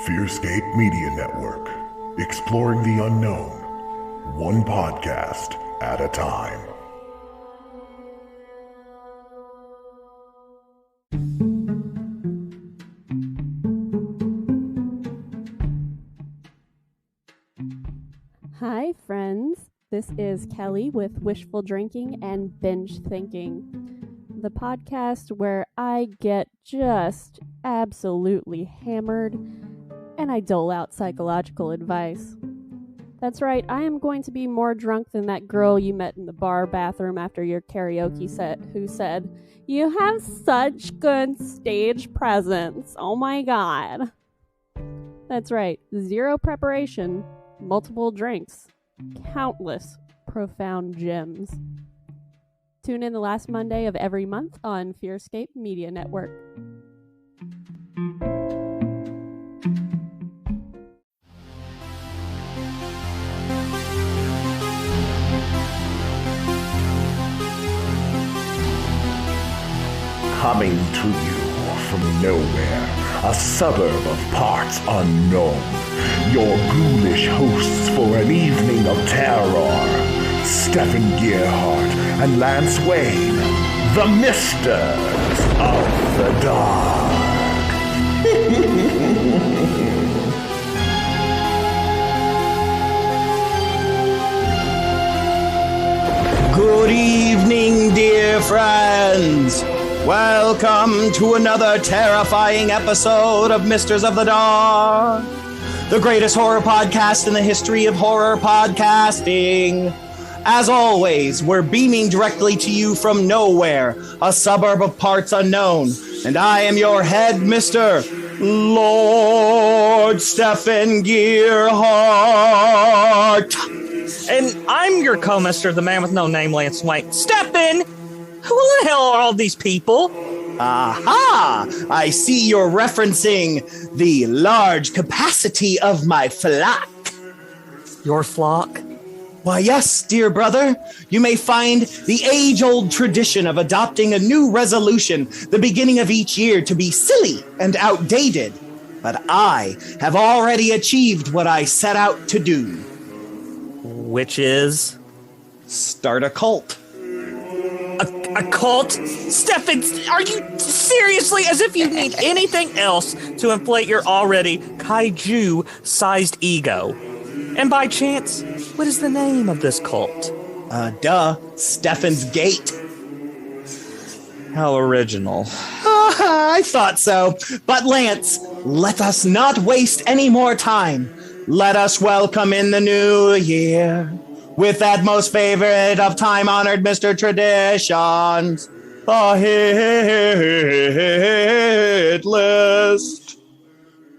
Fearscape Media Network, exploring the unknown, one podcast at a time. Hi, friends. This is Kelly with Wishful Drinking and Binge Thinking, the podcast where I get just absolutely hammered and I dole out psychological advice. That's right, I am going to be more drunk than that girl you met in the bar bathroom after your karaoke set who said, "You have such good stage presence. Oh my god." That's right, zero preparation, multiple drinks, countless profound gems. Tune in the last Monday of every month on Fearscape Media Network. Coming to you from nowhere, a suburb of parts unknown, your ghoulish hosts for an evening of terror, Stefan Gearhart and Lance Wayne, the Misters of the Dark. Good evening, dear friends. Welcome to another terrifying episode of Misters of the Dark, the greatest horror podcast in the history of horror podcasting. As always, we're beaming directly to you from nowhere, a suburb of parts unknown, and I am your head mister, Lord Stefan Gearhart. And I'm your co-mister, the man with no name, Lance Wayne. Stefan! Who the hell are all these people? Aha! I see you're referencing the large capacity of my flock. Your flock? Why, yes, dear brother. You may find the age-old tradition of adopting a new resolution the beginning of each year to be silly and outdated. But I have already achieved what I set out to do. Which is? Start a cult. A cult? Stefan, are you seriously, as if you need anything else to inflate your already kaiju-sized ego? And by chance, what is the name of this cult? Stefan's Gate. How original. I thought so. But Lance, let us not waste any more time. Let us welcome in the new year with that most favorite of time-honored Mr. Traditions, the hit list.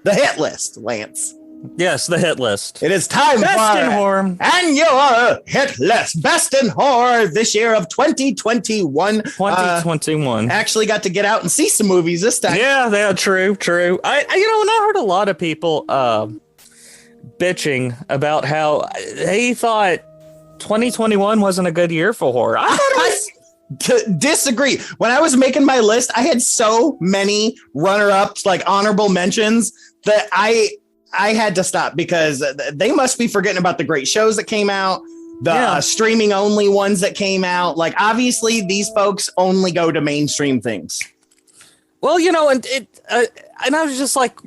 The hit list, Lance. Yes, the hit list. It is time Best for in horror. And your hit list. Best in horror this year of 2021. 2021. Actually got to get out and see some movies this time. Yeah, true. I heard a lot of people bitching about how they thought 2021 wasn't a good year for horror. I thought it was... Disagree. When I was making my list, I had so many runner-ups, like honorable mentions, that I had to stop because they must be forgetting about the great shows that came out, the streaming only ones that came out. Like, obviously, these folks only go to mainstream things. Well, and I was just like,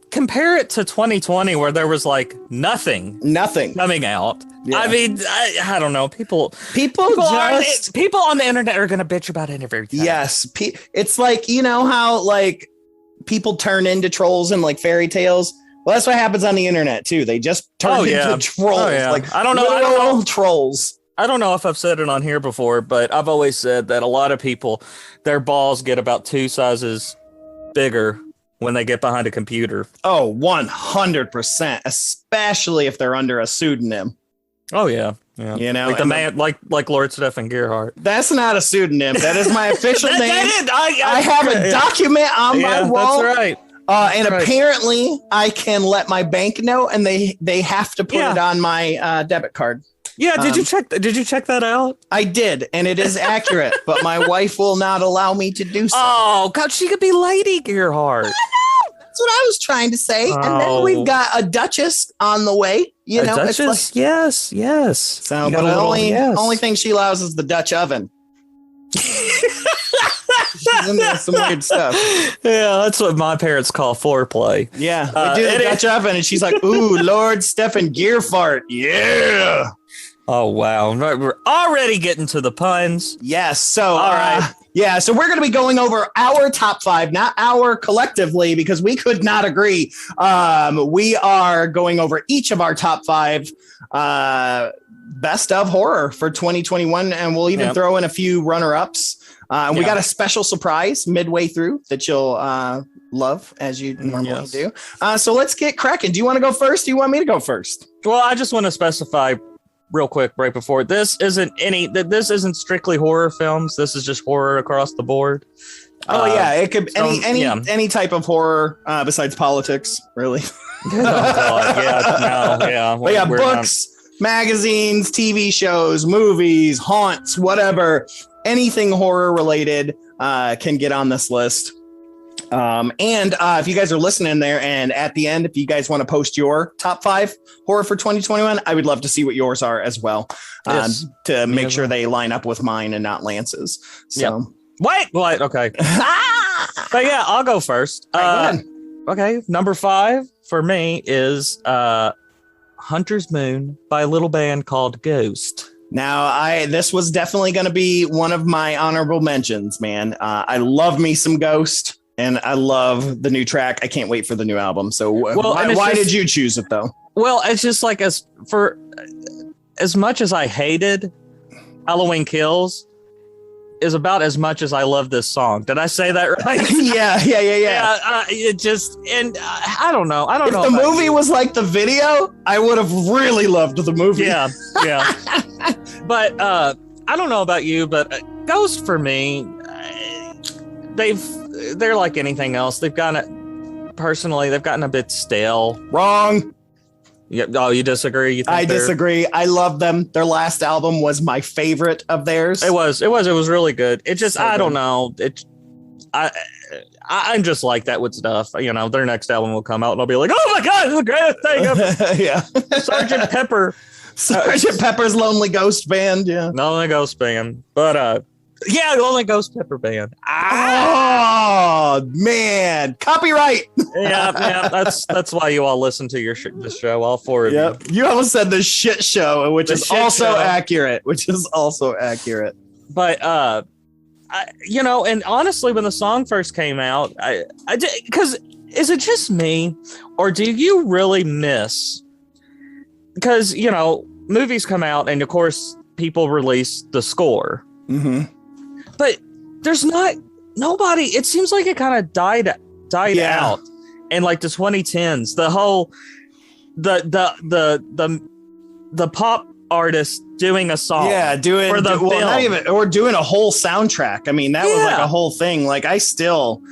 compare it to 2020 where there was like nothing coming out. Yeah. I mean, I don't know. People on the internet are going to bitch about it everything. Yes. It's like, how like people turn into trolls in like fairy tales. Well, that's what happens on the internet too. They just turn into trolls. Like I don't know. Trolls. I don't know if I've said it on here before, but I've always said that a lot of people, their balls get about 2 sizes bigger when they get behind a computer. Oh, 100%, especially if they're under a pseudonym. Oh yeah. Like the man, like Lord Stefan Gearhart. That's not a pseudonym. That is my official name. I have a document on my wall. That's right. Apparently I can let my bank know, and they have to put it on my debit card. Yeah, did you check that out? I did, and it is accurate, but my wife will not allow me to do so. Oh, God, she could be Lady Gearhart. That's what I was trying to say. And then we've got a Duchess on the way. You know, Duchess, yes. So, but the only thing she allows is the Dutch oven. She's into some weird stuff. Yeah, that's what my parents call foreplay. Yeah, we do the Dutch oven, and she's like, "Ooh, Lord Stefan Gearhart, yeah." Oh wow, we're already getting to the puns. Yes. So, all right. Yeah, so we're going to be going over our top 5, not our collectively, because we could not agree. We are going over each of our top 5 best of horror for 2021, and we'll even throw in a few runner-ups. We got a special surprise midway through that you'll love, as you normally do. So let's get cracking. Do you want to go first? Do you want me to go first? Well, I just want to specify real quick right before, this isn't strictly horror films. This is just horror across the board. It could any type of horror besides politics, really. Books, magazines, TV shows, movies, haunts, whatever. Anything horror related can get on this list. If you guys are listening there, and at the end, if you guys want to post your top 5 horror for 2021, I would love to see what yours are as well. To make sure they line up with mine and not Lance's. So wait, okay. But yeah, I'll go first. Okay, number 5 for me is Hunter's Moon by a little band called Ghost. Now, this was definitely going to be one of my honorable mentions, man. I love me some Ghost. And I love the new track. I can't wait for the new album. So why did you choose it, though? Well, it's just like, as much as I hated Halloween Kills, is about as much as I love this song. Did I say that right? Yeah. I don't know. If the movie was like the video, I would have really loved the movie. Yeah. But I don't know about you, but Ghost for me, they're like anything else. They've gotten a bit stale. Wrong. Yeah. Oh, you disagree? I disagree. I love them. Their last album was my favorite of theirs. It was really good. It just, I don't know. I'm just like that with stuff. You know, their next album will come out and I'll be like, oh my God, the greatest thing ever. Yeah. Sgt. Pepper. Sgt. Pepper's Lonely Ghost Band. Yeah. Lonely Ghost Band. But, Lonely Ghost Pepper Band. Oh man, copyright. Yeah, that's why you all listen to the show. All 4 of you. You almost said the shit show, which is also accurate. But and honestly, when the song first came out, I did, because is it just me, or do you really miss? Because movies come out, and of course people release the score. Mm-hmm. But there's nobody. It seems like it kind of died out in like the 2010s. The whole the pop artist doing a song, doing a whole soundtrack. I mean, that was like a whole thing. Like I still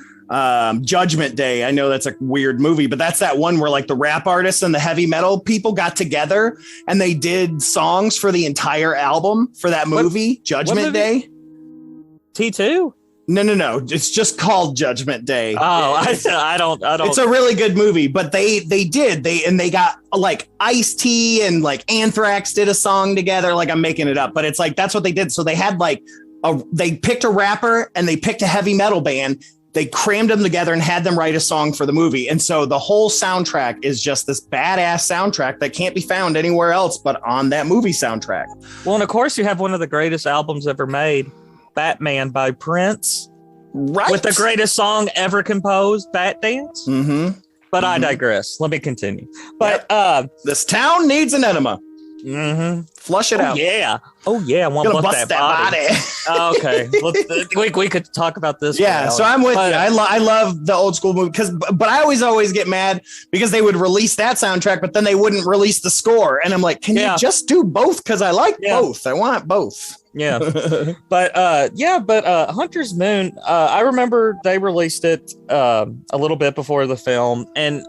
Judgment Day. I know that's a weird movie, but that's that one where like the rap artists and the heavy metal people got together and they did songs for the entire album for that movie, Judgment Day. T2? No. It's just called Judgment Day. Oh, I don't. It's a really good movie, but they got like Ice-T and like Anthrax did a song together. Like I'm making it up, but it's like, that's what they did. So they had like they picked a rapper and they picked a heavy metal band. They crammed them together and had them write a song for the movie. And so the whole soundtrack is just this badass soundtrack that can't be found anywhere else but on that movie soundtrack. Well, and of course you have one of the greatest albums ever made, Batman by Prince. Right. With the greatest song ever composed, Bat Dance. Mm-hmm. But I digress. Let me continue. But this town needs an enema. Mm-hmm. Flush it out. Yeah. Oh yeah. I want to bust that body. Okay. we could talk about this. Yeah. So I'm with you. I love the old school movie but I always get mad because they would release that soundtrack, but then they wouldn't release the score. And I'm like, can you just do both? Because I like both. I want both. Yeah. But Hunter's Moon, I remember they released it a little bit before the film, and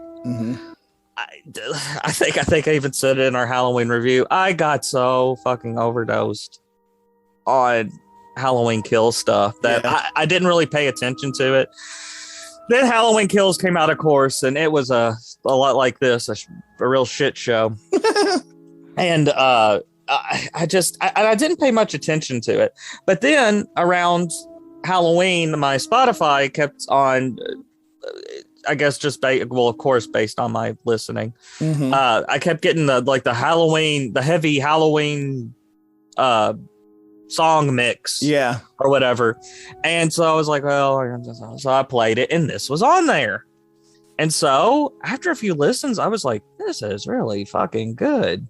I think I even said it in our Halloween review. I got so fucking overdosed on Halloween Kill stuff that I didn't really pay attention to it. Then Halloween Kills came out, of course, and it was a lot like this, a real shit show. And I didn't pay much attention to it. But then around Halloween, my Spotify kept on, I guess of course, based on my listening. Mm-hmm. I kept getting the heavy Halloween song mix, or whatever. And so I was like, well, so I played it, and this was on there. And so after a few listens, I was like, this is really fucking good.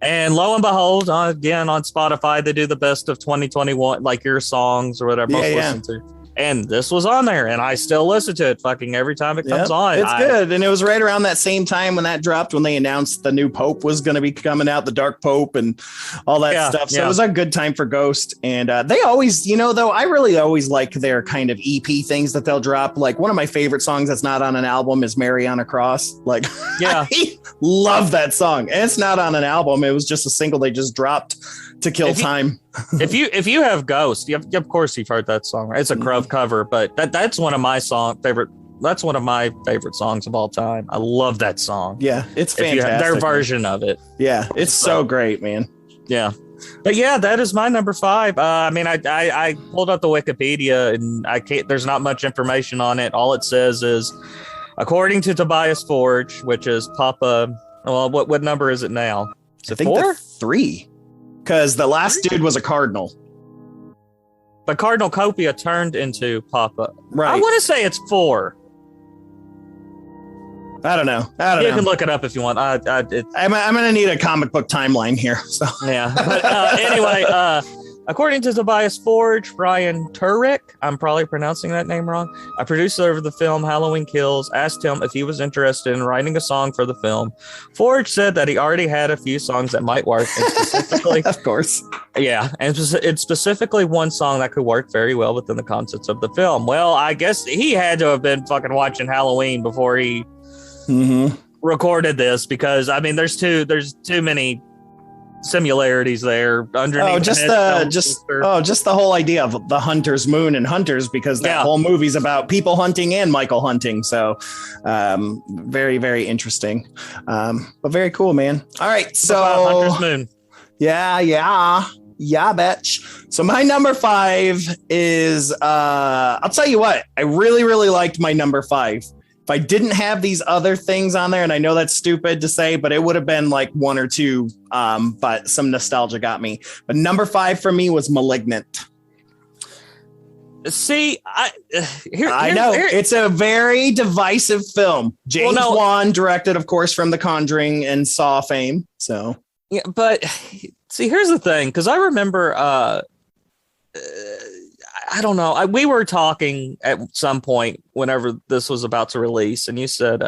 And lo and behold, again on Spotify, they do the best of 2021, like your songs or whatever most listen to. And this was on there, and I still listen to it fucking every time it comes on. It's good. And it was right around that same time when that dropped, when they announced the new Pope was going to be coming out, the Dark Pope and all that stuff. So it was a good time for Ghost. And they always, though, I really always like their kind of EP things that they'll drop. Like one of my favorite songs that's not on an album is Mary on a Cross. Like, I love that song. And it's not on an album. It was just a single they just dropped to kill time. if you have Ghost, of course you've heard that song, right? It's a Crow cover, but that's one of my favorite songs of all time. I love that song. Yeah, it's fantastic. Their version of it. Yeah, it's so great, man. Yeah. But yeah, that is my number 5. I pulled up the Wikipedia, and there's not much information on it. All it says is, according to Tobias Forge, which is Papa. Well, what number is it now? Is it 4? 3. Because the last dude was a cardinal. But Cardinal Copia turned into Papa. Right. I want to say it's 4. I don't know. You can look it up if you want. I'm going to need a comic book timeline here. So yeah. But anyway, according to Tobias Forge, Brian Turek, I'm probably pronouncing that name wrong, a producer of the film Halloween Kills, asked him if he was interested in writing a song for the film. Forge said that he already had a few songs that might work, and specifically, of course. Yeah, and it's specifically one song that could work very well within the concepts of the film. Well, I guess he had to have been fucking watching Halloween before he recorded this, because I mean, there's too many similarities there underneath. Just the whole idea of the Hunter's Moon and Hunters, because that whole movie's about people hunting and Michael hunting. So very, very interesting. But very cool, man. All right. So Hunter's Moon. Yeah, bitch. So my number 5 is I'll tell you what, I really, really liked my number 5. If I didn't have these other things on there, and I know that's stupid to say, but it would have been like 1 or 2, but some nostalgia got me. But number 5 for me was Malignant. See, I know it's a very divisive film. James Wan directed, of course, from The Conjuring and Saw fame. So yeah, but see, here's the thing, because I remember, I don't know. We were talking at some point whenever this was about to release, and you said,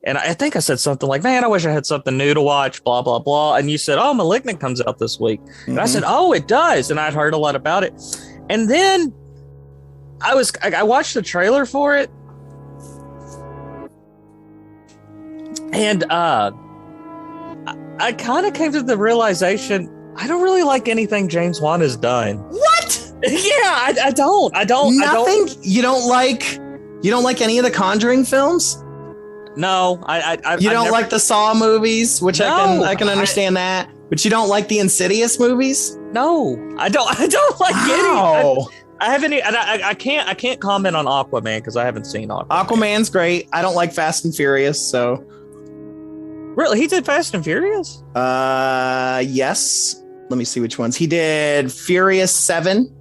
and I think I said something like, man, I wish I had something new to watch, blah, blah, blah. And you said, oh, Malignant comes out this week. And I said, oh, it does. And I'd heard a lot about it. And then I watched the trailer for it. And I kind of came to the realization, I don't really like anything James Wan has done. What? Yeah, I don't. Nothing? You don't like any of the Conjuring films? No, You don't like the Saw movies, which I can understand that, but you don't like the Insidious movies? No, I don't like any. I haven't. I can't comment on Aquaman because I haven't seen Aquaman. Aquaman's great. I don't like Fast and Furious, so. Really, he did Fast and Furious? Yes. Let me see which ones he did. Furious 7.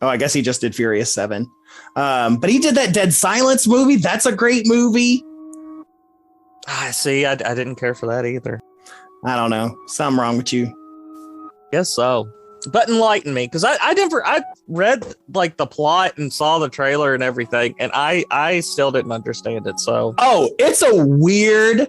Oh, I guess he just did Furious 7. But he did that Dead Silence movie. That's a great movie. I see. I didn't care for that either. I don't know. Something wrong with you. Guess so. But enlighten me, because I read like the plot and saw the trailer and everything, and I still didn't understand it. So it's a weird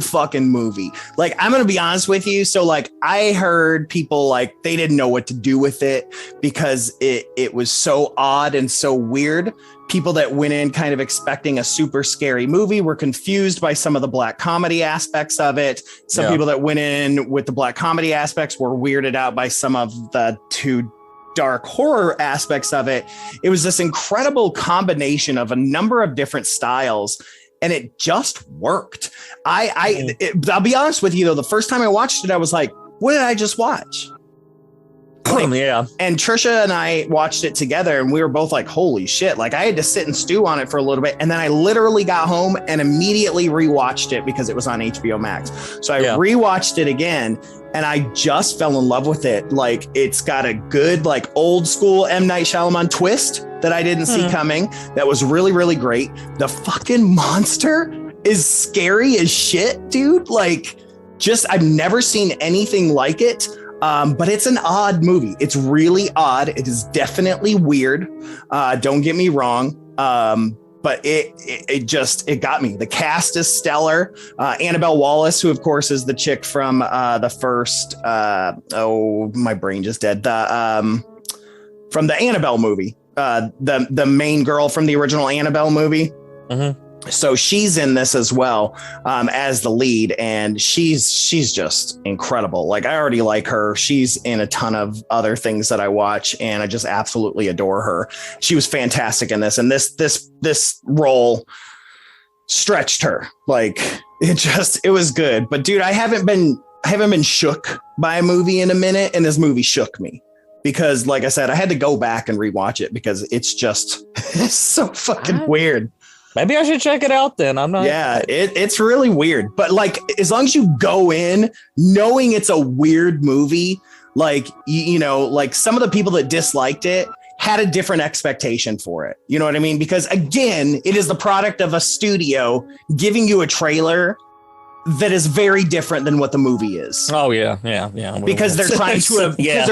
fucking movie. Like, I'm gonna be honest with you. So like, I heard people like they didn't know what to do with it because it was so odd and so weird. People that went in kind of expecting a super scary movie were confused by some of the black comedy aspects of it. Some people that went in with the black comedy aspects were weirded out by some of the too dark horror aspects of it. It was this incredible combination of a number of different styles, and it just worked. I'll be honest with you though, the first time I watched it, I was like, what did I just watch? Yeah. And Trisha and I watched it together, and we were both like, holy shit. Like, I had to sit and stew on it for a little bit. And then I literally got home and immediately rewatched it because it was on HBO Max. So I rewatched it again, and I just fell in love with it. Like, it's got a good, like, old school M. Night Shyamalan twist that I didn't see coming. That was really, really great. The fucking monster is scary as shit, dude. Like, I've never seen anything like it. But it's an odd movie. It's really odd. It is definitely weird. Don't get me wrong. But it got me. The cast is stellar. Annabelle Wallis, who of course is the chick from the first. My brain just dead. From the Annabelle movie. The main girl from the original Annabelle movie. Mm-hmm. So she's in this as well, as the lead, and she's just incredible. Like, I already like her. She's in a ton of other things that I watch, and I just absolutely adore her. She was fantastic in this, and this role stretched her. Like, it was good. But dude, I haven't been shook by a movie in a minute, and this movie shook me. Because, like I said, I had to go back and rewatch it because it's so fucking weird. Maybe I should check it out then. I'm not. Yeah, it's really weird. But like, as long as you go in knowing it's a weird movie, like, you know, like some of the people that disliked it had a different expectation for it. You know what I mean? Because again, it is the product of a studio giving you a trailer that is very different than what the movie is. Oh yeah. Because they're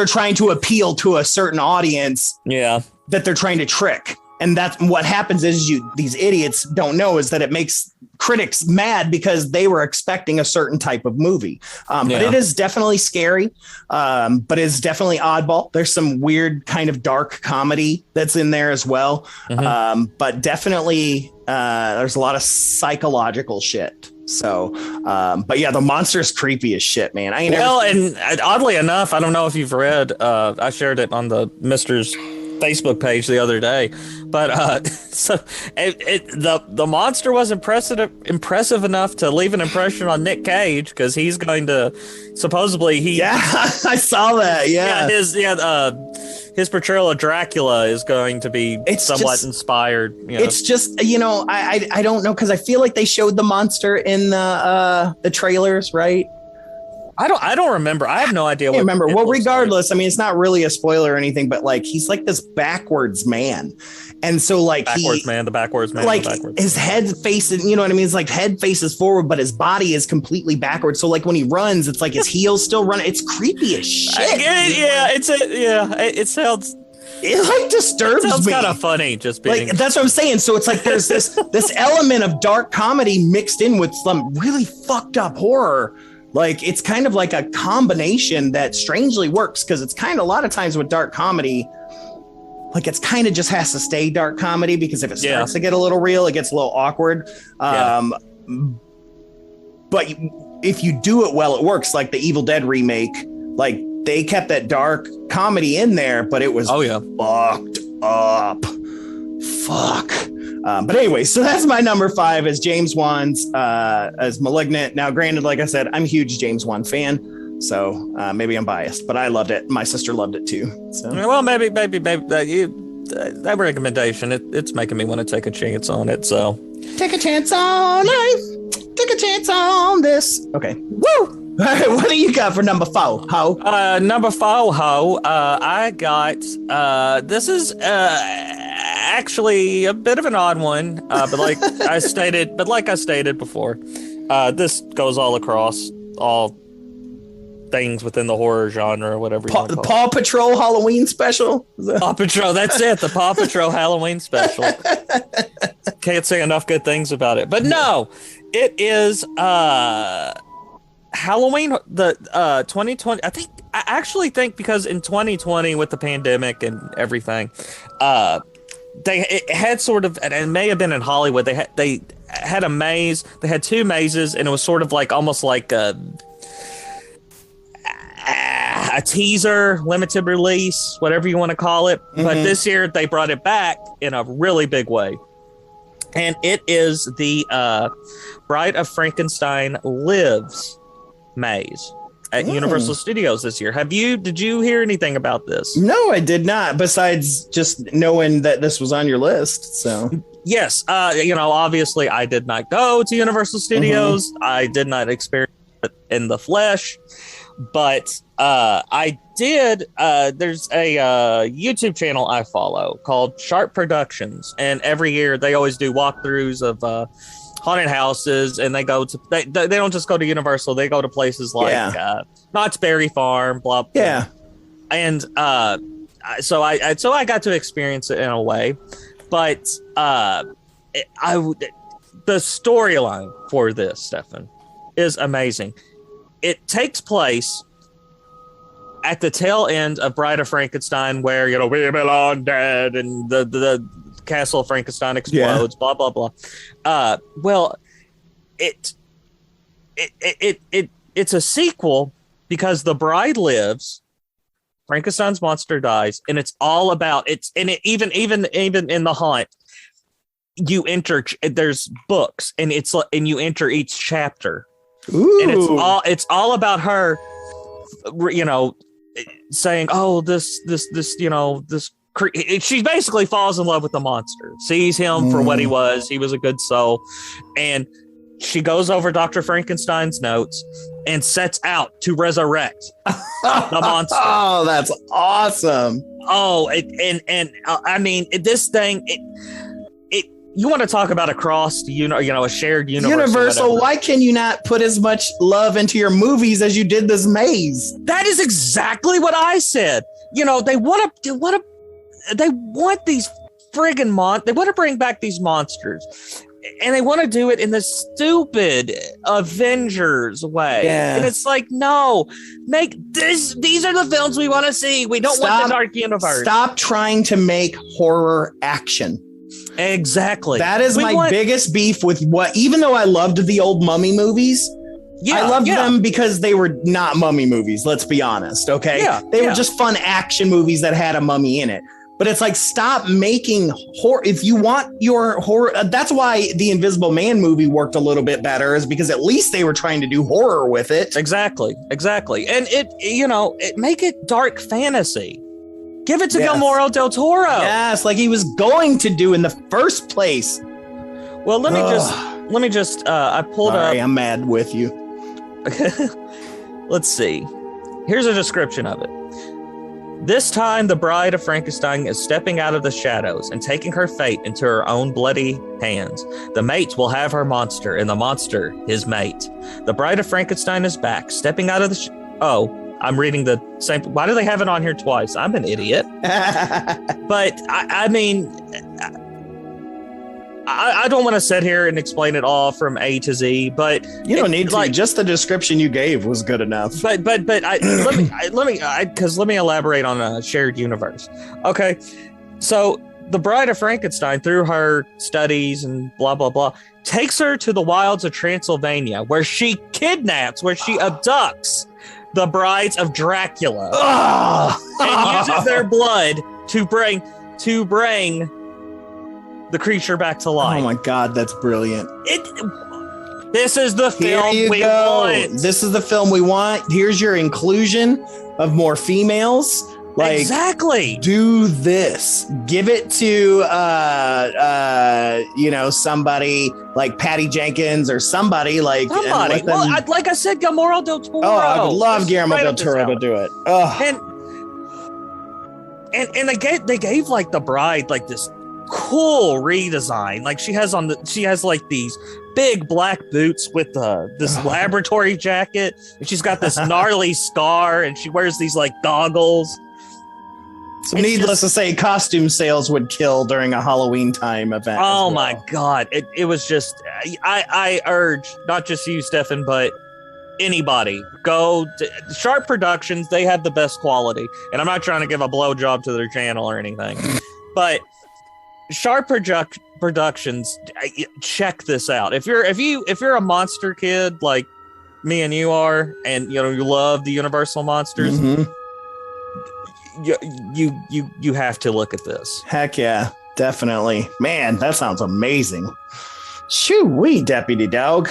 trying to appeal to a certain audience. Yeah. That they're trying to trick. And that's what happens is these idiots don't know is that it makes critics mad because they were expecting a certain type of movie. But it is definitely scary, but it's definitely oddball. There's some weird kind of dark comedy that's in there as well. Mm-hmm. But definitely there's a lot of psychological shit. So, but yeah, the monster's creepy as shit, man. And oddly enough, I don't know if you've read, I shared it on the Mr.'s Facebook page the other day, but so the monster was impressive enough to leave an impression on Nick Cage because he's going to supposedly I saw that his portrayal of Dracula is going to be somewhat inspired. You know? It's just, you know, I don't know because I feel like they showed the monster in the trailers, right? I don't remember. I have no idea. I can't remember. Well, regardless, like. I mean, it's not really a spoiler or anything, but like, he's like this backwards man. And so like the backwards man, like his head faces, you know what I mean? It's like head faces forward, but his body is completely backwards. So like when he runs, it's like his heels still running. It's creepy as shit. It sounds. It like disturbs me. It's kind of funny, just being like that's what I'm saying. So it's like there's this element of dark comedy mixed in with some really fucked up horror. Like, it's kind of like a combination that strangely works because it's kind of a lot of times with dark comedy, like it's kind of just has to stay dark comedy because if it starts to get a little real, it gets a little awkward. But if you do it well, it works. Like the Evil Dead remake, like they kept that dark comedy in there, but it was fucked up. Fuck. But anyway, so that's my number 5 as James Wan's as Malignant. Now, granted, like I said, I'm a huge James Wan fan, so maybe I'm biased, but I loved it. My sister loved it too. So. Well, maybe that recommendation, it's making me want to take a chance on it. So take a chance on life. Take a chance on this. Okay. Woo! All right, what do you got for number 4, ho? Number 4, ho. I got this is actually a bit of an odd one, but like I stated before, this goes all across all things within the horror genre or whatever. The Paw Patrol Halloween special. Paw Patrol, that's it. The Paw Patrol Halloween special. Can't say enough good things about it, but no, it is Halloween, the 2020. I actually think because in 2020 with the pandemic and everything, it had sort of, and it may have been in Hollywood. They had a maze. They had 2 mazes, and it was sort of like almost like a teaser, limited release, whatever you want to call it. But this year they brought it back in a really big way. And it is the Bride of Frankenstein Lives maze at Universal Studios this year. Did you hear anything about this? No, I did not, besides just knowing that this was on your list. So yes, obviously I did not go to Universal Studios. I did not experience it in the flesh, but I did. There's a YouTube channel I follow called Sharp Productions, and every year they always do walkthroughs of haunted houses, and they don't just go to Universal, they go to places like Knott's Berry Farm, blah, blah. Yeah. And so I got to experience it in a way, but the storyline for this, Stefan, is amazing. It takes place at the tail end of Bride of Frankenstein, where we belong dead, and the castle of Frankenstein explodes, blah blah blah. Well, it's a sequel because the bride lives, Frankenstein's monster dies, and it's all about even in the haunt, you enter, there's books, and you enter each chapter. Ooh. And it's all about her, saying, oh, this she basically falls in love with the monster, sees him for what he was. He was a good soul. And she goes over Dr. Frankenstein's notes and sets out to resurrect the monster. Oh, that's awesome. Oh, I mean, this thing, you want to talk about a crossed, a shared universe. Universal, why can you not put as much love into your movies as you did this maze? That is exactly what I said. They want these friggin' they want to bring back these monsters, and they want to do it in the stupid Avengers way. Yeah. And it's like, no, make this. These are the films we want to see. We don't want the dark universe. Stop trying to make horror action. Exactly. That is my biggest beef with even though I loved the old Mummy movies. Yeah, I loved them because they were not mummy movies. Let's be honest. Okay. Yeah, they were just fun action movies that had a mummy in it. But it's like, stop making horror. If you want your horror, that's why the Invisible Man movie worked a little bit better, is because at least they were trying to do horror with it. Exactly. And it make it dark fantasy. Give it to Guillermo del Toro. Yes, like he was going to do in the first place. Well, let me just I pulled up. Sorry, I'm mad with you. Let's see. Here's a description of it. This time, the Bride of Frankenstein is stepping out of the shadows and taking her fate into her own bloody hands. The mate will have her monster, and the monster his mate. The Bride of Frankenstein is back, stepping out of the I'm reading the same. Why do they have it on here twice? I'm an idiot. But I mean, I don't want to sit here and explain it all from A to Z, but you don't need to. Like, just the description you gave was good enough. But let me elaborate on a shared universe. Okay, so the Bride of Frankenstein, through her studies and blah blah blah, takes her to the wilds of Transylvania, where she abducts the brides of Dracula and uses their blood to bring the creature back to life. Oh my God, that's brilliant. This is the film we want. This is the film we want. Here's your inclusion of more females. Like, exactly. Do this. Give it to somebody like Patty Jenkins or somebody like. Somebody. Well, like I said, Guillermo del Toro. Oh, I would love Guillermo del Toro to do it. And they gave like the bride like this cool redesign. Like she has like these big black boots with this laboratory jacket, and she's got this gnarly scar, and she wears these like goggles. So needless to say, costume sales would kill during a Halloween time event. Oh my God. It was just, I urge not just you, Stefan, but anybody, go to Sharp Productions. They have the best quality, and I'm not trying to give a blowjob to their channel or anything, but Sharp Productions, check this out. If you're a monster kid like me and you are, and you love the Universal monsters, you have to look at this. Heck yeah, definitely. Man, that sounds amazing. Shoo-wee, Deputy Dog.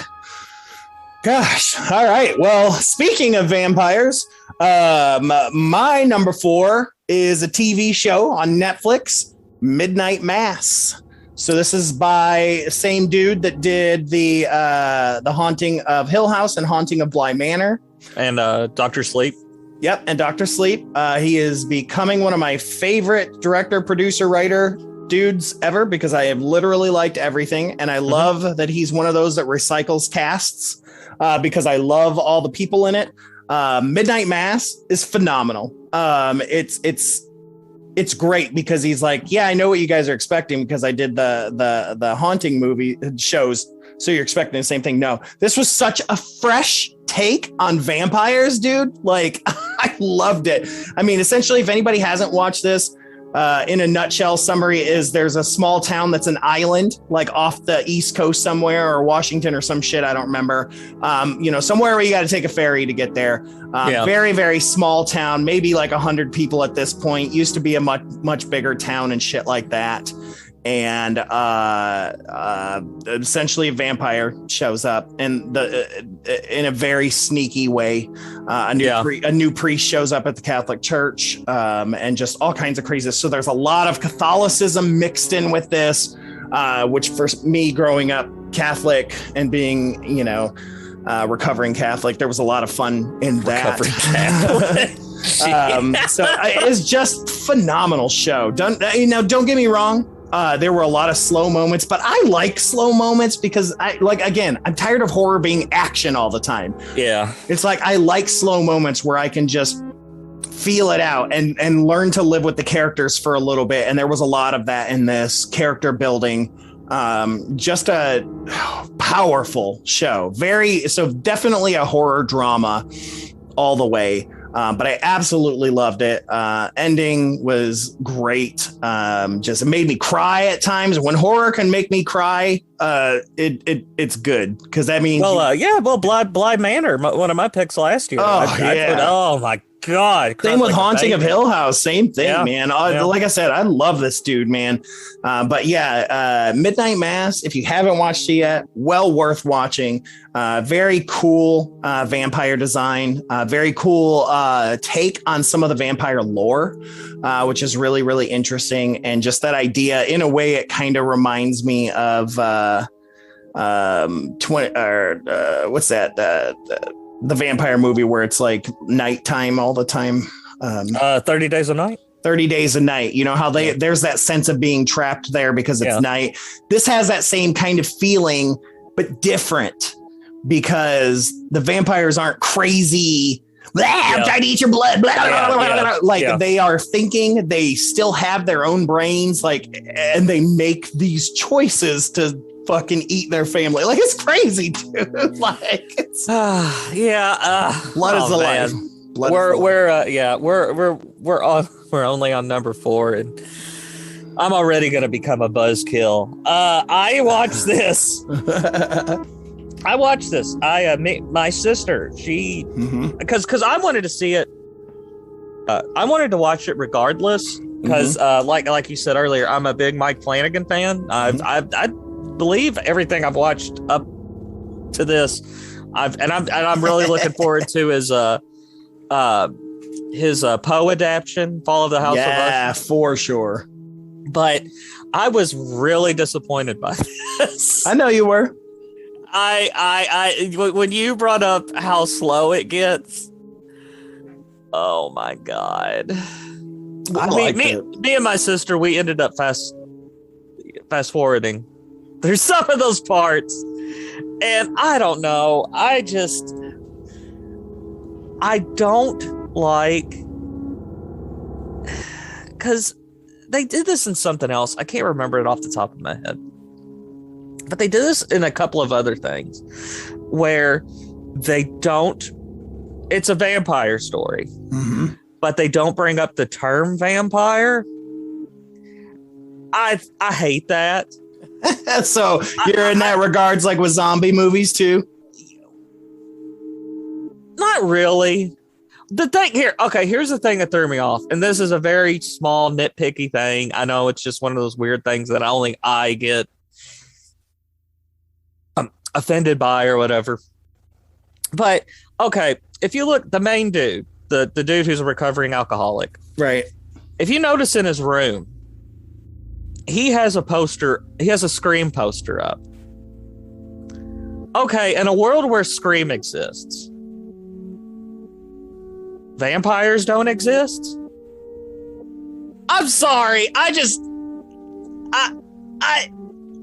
Gosh. All right. Well, speaking of vampires, my number 4 is a TV show on Netflix, Midnight Mass. So this is by the same dude that did the Haunting of Hill House and Haunting of Bly Manor. And Dr. Sleep. Yep, and Dr. Sleep. He is becoming one of my favorite director, producer, writer dudes ever because I have literally liked everything. And I love that he's one of those that recycles casts because I love all the people in it. Midnight Mass is phenomenal. It's great because he's like, yeah, I know what you guys are expecting because I did the haunting movie shows. So you're expecting the same thing. No, this was such a fresh take on vampires, dude. Like, I loved it. I mean, essentially, if anybody hasn't watched this, in a nutshell, summary is there's a small town that's an island, like off the East Coast somewhere or Washington or some shit. I don't remember. Somewhere where you got to take a ferry to get there. Very, very small town, maybe like 100 people at this point. Used to be a much, much bigger town and shit like that. And essentially a vampire shows up and in a very sneaky way. A new priest shows up at the Catholic Church and just all kinds of craziness. So there's a lot of Catholicism mixed in with this, which for me growing up Catholic and being, recovering Catholic, there was a lot of fun in that. So it's just phenomenal show. Don't get me wrong. There were a lot of slow moments, but I like slow moments because I'm tired of horror being action all the time. Yeah. It's like, I like slow moments where I can just feel it out and learn to live with the characters for a little bit. And there was a lot of that in this character building. Just a powerful show. Definitely a horror drama all the way. But I absolutely loved it. Ending was great. Just made me cry at times. When horror can make me cry, it's good because that means. Bly Manor, one of my picks last year. Oh my God. Same with Haunting of Hill House. Same thing, man. Like I said, I love this dude, man. Midnight Mass, if you haven't watched it yet, well worth watching. Very cool vampire design. Very cool take on some of the vampire lore, which is really, really interesting. And just that idea, in a way, it kind of reminds me of what's that? The vampire movie where it's like nighttime all the time. 30 Days a Night. 30 Days a Night. You know how there's that sense of being trapped there because it's night. This has that same kind of feeling, but different because the vampires aren't crazy. I'm trying to eat your blood. They are thinking. They still have their own brains. And they make these choices to fucking eat their family. It's crazy, dude. Blood is the life. We're only on number 4, and I'm already gonna become a buzzkill. I watched this. My sister, she, because I wanted to see it. I wanted to watch it regardless because, like you said earlier, I'm a big Mike Flanagan fan. I believe everything I've watched up to this. I'm really looking forward to his Poe adaptation, Fall of the House of Usher. Yeah, for sure. But I was really disappointed by this. I know you were. When you brought up how slow it gets, oh my God. Me and my sister, we ended up fast forwarding. There's some of those parts, and I don't know. I don't like, because they did this in something else. I can't remember it off the top of my head. But they did this in a couple of other things where it's a vampire story, but they don't bring up the term vampire. I hate that. So you're in that regards like with zombie movies too? Not really. The thing here, okay, here's the thing that threw me off, and this is a very small nitpicky thing. I know it's just one of those weird things that only I get offended by or whatever. But okay, if you look, the main dude, the dude who's a recovering alcoholic, right? If you notice in his room, he has a Scream poster up. Okay, in a world where Scream exists, vampires don't exist? I'm sorry.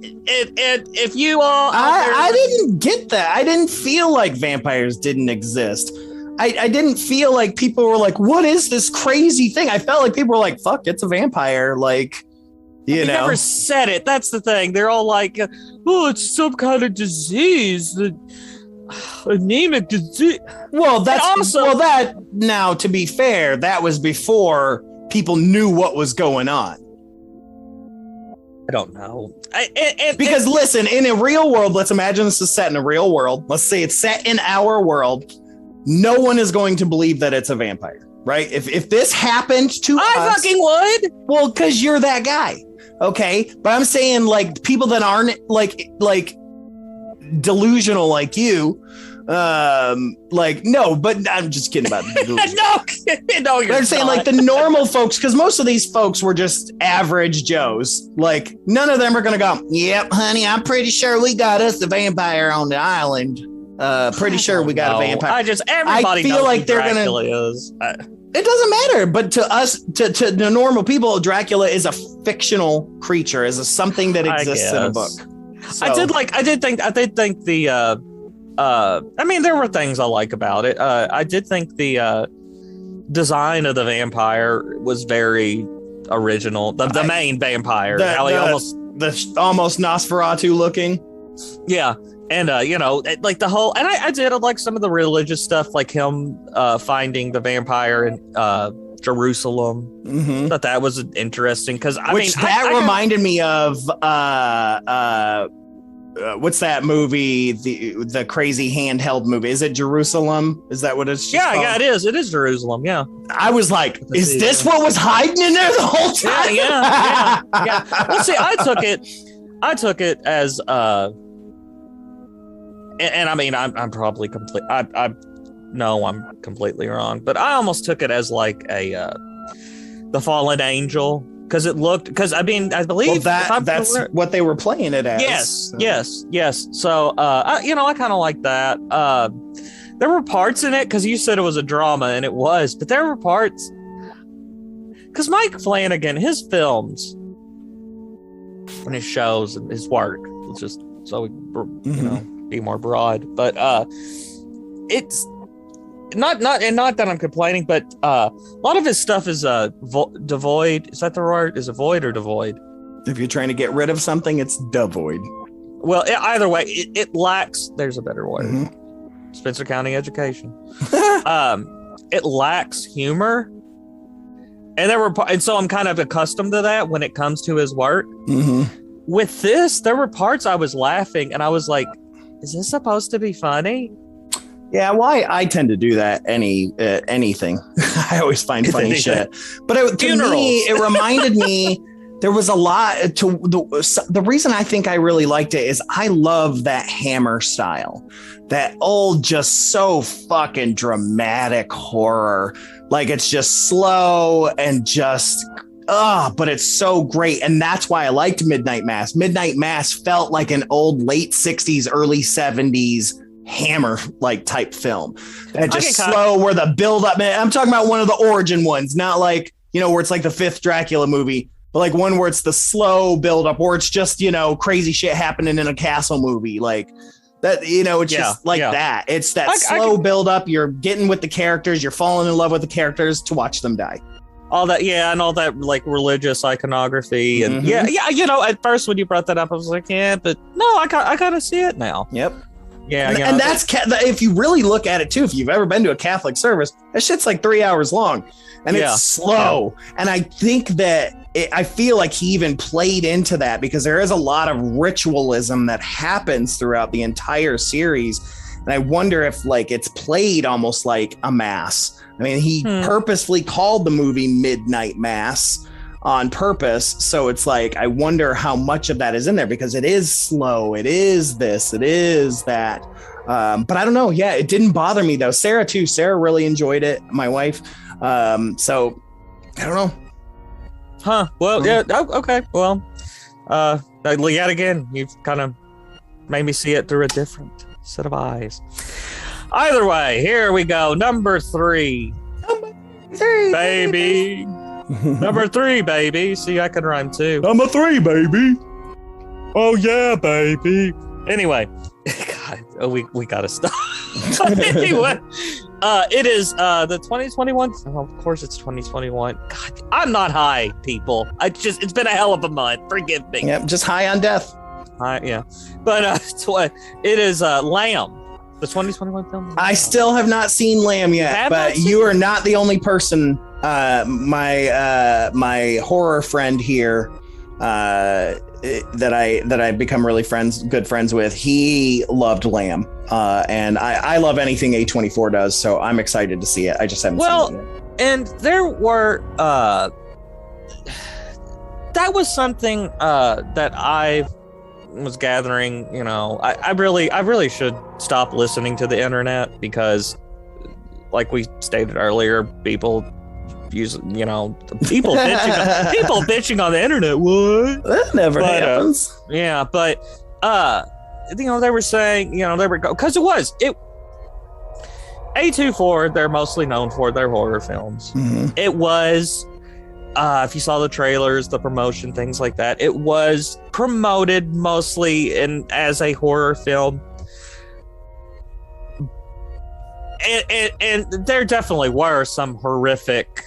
If you all... I didn't get that. I didn't feel like vampires didn't exist. I didn't feel like people were like, what is this crazy thing? I felt like people were like, fuck, it's a vampire. Like, you know. Never said it. That's the thing. They're all like, oh, it's some kind of disease. Anemic disease. Well, now, to be fair, that was before people knew what was going on. I don't know. Because listen, in a real world, let's imagine this is set in a real world. Let's say it's set in our world. No one is going to believe that it's a vampire, right? If this happened to us, I fucking would. Well, because you're that guy, okay? But I'm saying like people that aren't like delusional like you, no. But I'm just kidding about the no, you're I'm saying like the normal folks, because most of these folks were just average Joes. Like none of them are gonna go, yep, honey, I'm pretty sure we got us a vampire on the island. Pretty sure we got a vampire. Everybody feel knows like who they're Dracula gonna. Is. It doesn't matter, but to us, to the normal people, Dracula is a fictional creature, is something that exists in a book. So. I did think the. I mean, there were things I like about it. I did think the design of the vampire was very original. The main vampire, almost Nosferatu looking. Yeah. And, like the whole, and I did like some of the religious stuff, like him finding the vampire in Jerusalem. Mm-hmm. Thought that was interesting because reminded me of what's that movie? The crazy handheld movie. Is it Jerusalem? Is that what it's? Yeah, called? yeah, it is. It is Jerusalem. Yeah. I was like, is this what was hiding in there the whole time? Yeah. Well, see, I took it as and I mean, I'm probably complete. I know I'm completely wrong, but I almost took it as like the fallen angel because it looked. Because I mean, I believe that's what they were playing it as. Yes. So, I kind of like that. There were parts in it because you said it was a drama, and it was, but there were parts because Mike Flanagan, his films and his shows and his work, it's just so be more broad, but it's not that I'm complaining, but a lot of his stuff is devoid. Is that the word? Is it void or devoid? If you're trying to get rid of something, it's devoid. Well, either way, it lacks. There's a better word. Mm-hmm. Spencer County education. It lacks humor, and so I'm kind of accustomed to that when it comes to his work. Mm-hmm. With this, there were parts I was laughing, and I was like, is this supposed to be funny? Yeah, well, I tend to do that anything. I always find funny shit. But to me, it reminded me, there was a lot to the reason I think I really liked it is I love that Hammer style. That old, just so fucking dramatic horror. Like it's just slow and just... but it's so great. And that's why I liked Midnight Mass. Midnight Mass felt like an old late 60s, early 70s Hammer like type film. That just slow where the build up. Man, I'm talking about one of the origin ones, not like, where it's like the 5th Dracula movie, but like one where it's the slow build up, or it's just, crazy shit happening in a castle movie. Like that, it's just like that. It's that slow build up. You're getting with the characters. You're falling in love with the characters to watch them die. All that, and all that like religious iconography, and at first when you brought that up, I was like, but no, I kind of see it now. Yep. Yeah, and that's if you really look at it too. If you've ever been to a Catholic service, that shit's like 3 hours long, and it's slow. Yeah. And I think that I feel like he even played into that because there is a lot of ritualism that happens throughout the entire series. And I wonder if like it's played almost like a mass. I mean, he purposefully called the movie Midnight Mass on purpose. So it's like, I wonder how much of that is in there, because it is slow. It is this, it is that. But I don't know. Yeah, it didn't bother me though. Sarah too. Sarah really enjoyed it. My wife. So I don't know. Huh. Well, yeah. Okay. Well, yet again, you've kind of made me see it through a different set of eyes. Either way, here we go. Number 3. Baby. Number 3, baby. See, I can rhyme too. Number 3, baby. Oh yeah, baby. Anyway, God, we gotta stop. Anyway, it is the 2021. Oh, of course, it's 2021. God, I'm not high, people. It's been a hell of a month. Forgive me. Yep, just high on death. Yeah, but it is Lamb, the 2021 film. I still have not seen Lamb yet, but you are not the only person. My horror friend here, that I become really good friends with, he loved Lamb, and I love anything A24 does, so I'm excited to see it. I just haven't seen it yet. And there were that was something that I was gathering. You know, I really should stop listening to the internet, because, like we stated earlier, people bitching on the internet. What? That never happens. Yeah, but they were saying, they were because it A24. They're mostly known for their horror films. Mm-hmm. It was, if you saw the trailers, the promotion, things like that, it was promoted mostly as a horror film. And there definitely were some horrific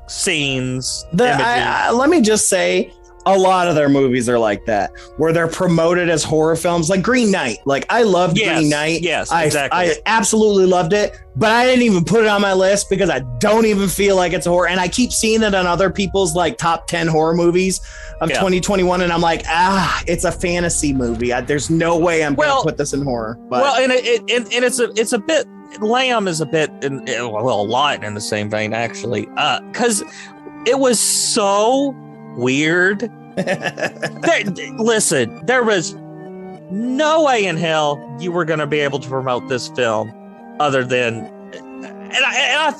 scenes. Let me just say, a lot of their movies are like that, where they're promoted as horror films, like Green Knight. Like, I loved Green Knight. Yes, exactly. I absolutely loved it, but I didn't even put it on my list because I don't even feel like it's a horror. And I keep seeing it on other people's like top 10 horror movies of 2021, and I'm like, it's a fantasy movie. There's no way I'm going to put this in horror. But. Well, and it's a bit. Lamb is a bit, a lot in the same vein, actually, because it was so weird. Listen, there was no way in hell you were going to be able to promote this film other than, and I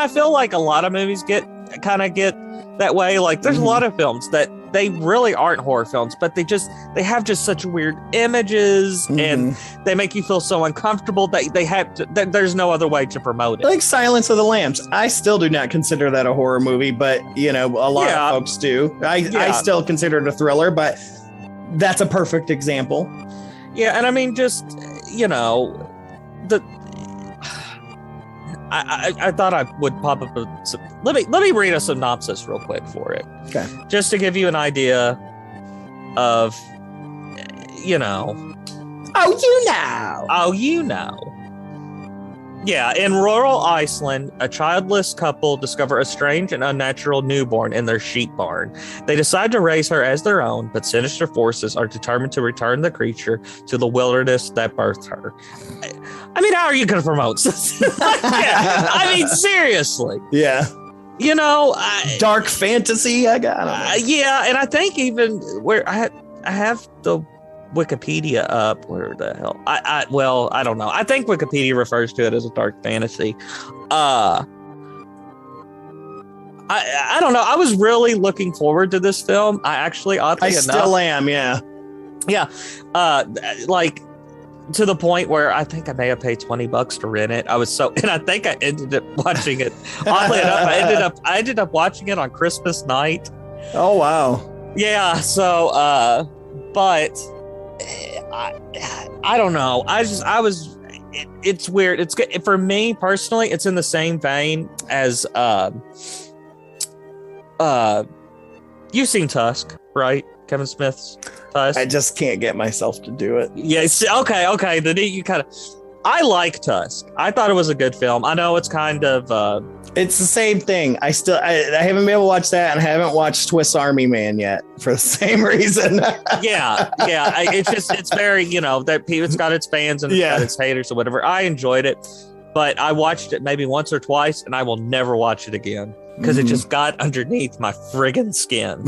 feel like a lot of movies get that way. Like, there's a lot of films that they really aren't horror films, but they have just such weird images, and they make you feel so uncomfortable that there's no other way to promote it. Like Silence of the Lambs. I still do not consider that a horror movie, but a lot of folks do. I still consider it a thriller, but that's a perfect example. Yeah, and I mean, just, I thought I would pop up let me read a synopsis real quick for it. Okay. Just to give you an idea of, Yeah, in rural Iceland, a childless couple discover a strange and unnatural newborn in their sheep barn. They decide to raise her as their own, but sinister forces are determined to return the creature to the wilderness that birthed her. I mean, how are you going to promote this? I mean, seriously. Yeah. Dark fantasy. I got it. Yeah, and I think even where I have the Wikipedia up. Where the hell? I don't know. I think Wikipedia refers to it as a dark fantasy. I don't know. I was really looking forward to this film. I still am. Yeah. Like, to the point where I think I may have paid $20 to rent it. And I think I ended up watching it. Oddly enough, I ended up watching it on Christmas night. Oh wow. Yeah. So, but I don't know. It's weird. It's good for me personally. It's in the same vein as you've seen Tusk, right? Kevin Smith's Tusk. I just can't get myself to do it. Yes. Okay. Then you kind of. I like Tusk. I thought it was a good film. I know it's kind of it's the same thing. I haven't been able to watch that, and I haven't watched Swiss Army Man yet for the same reason. yeah. It's very, that it's got its fans and it's got its haters or whatever. I enjoyed it, but I watched it maybe once or twice, and I will never watch it again because it just got underneath my friggin' skin.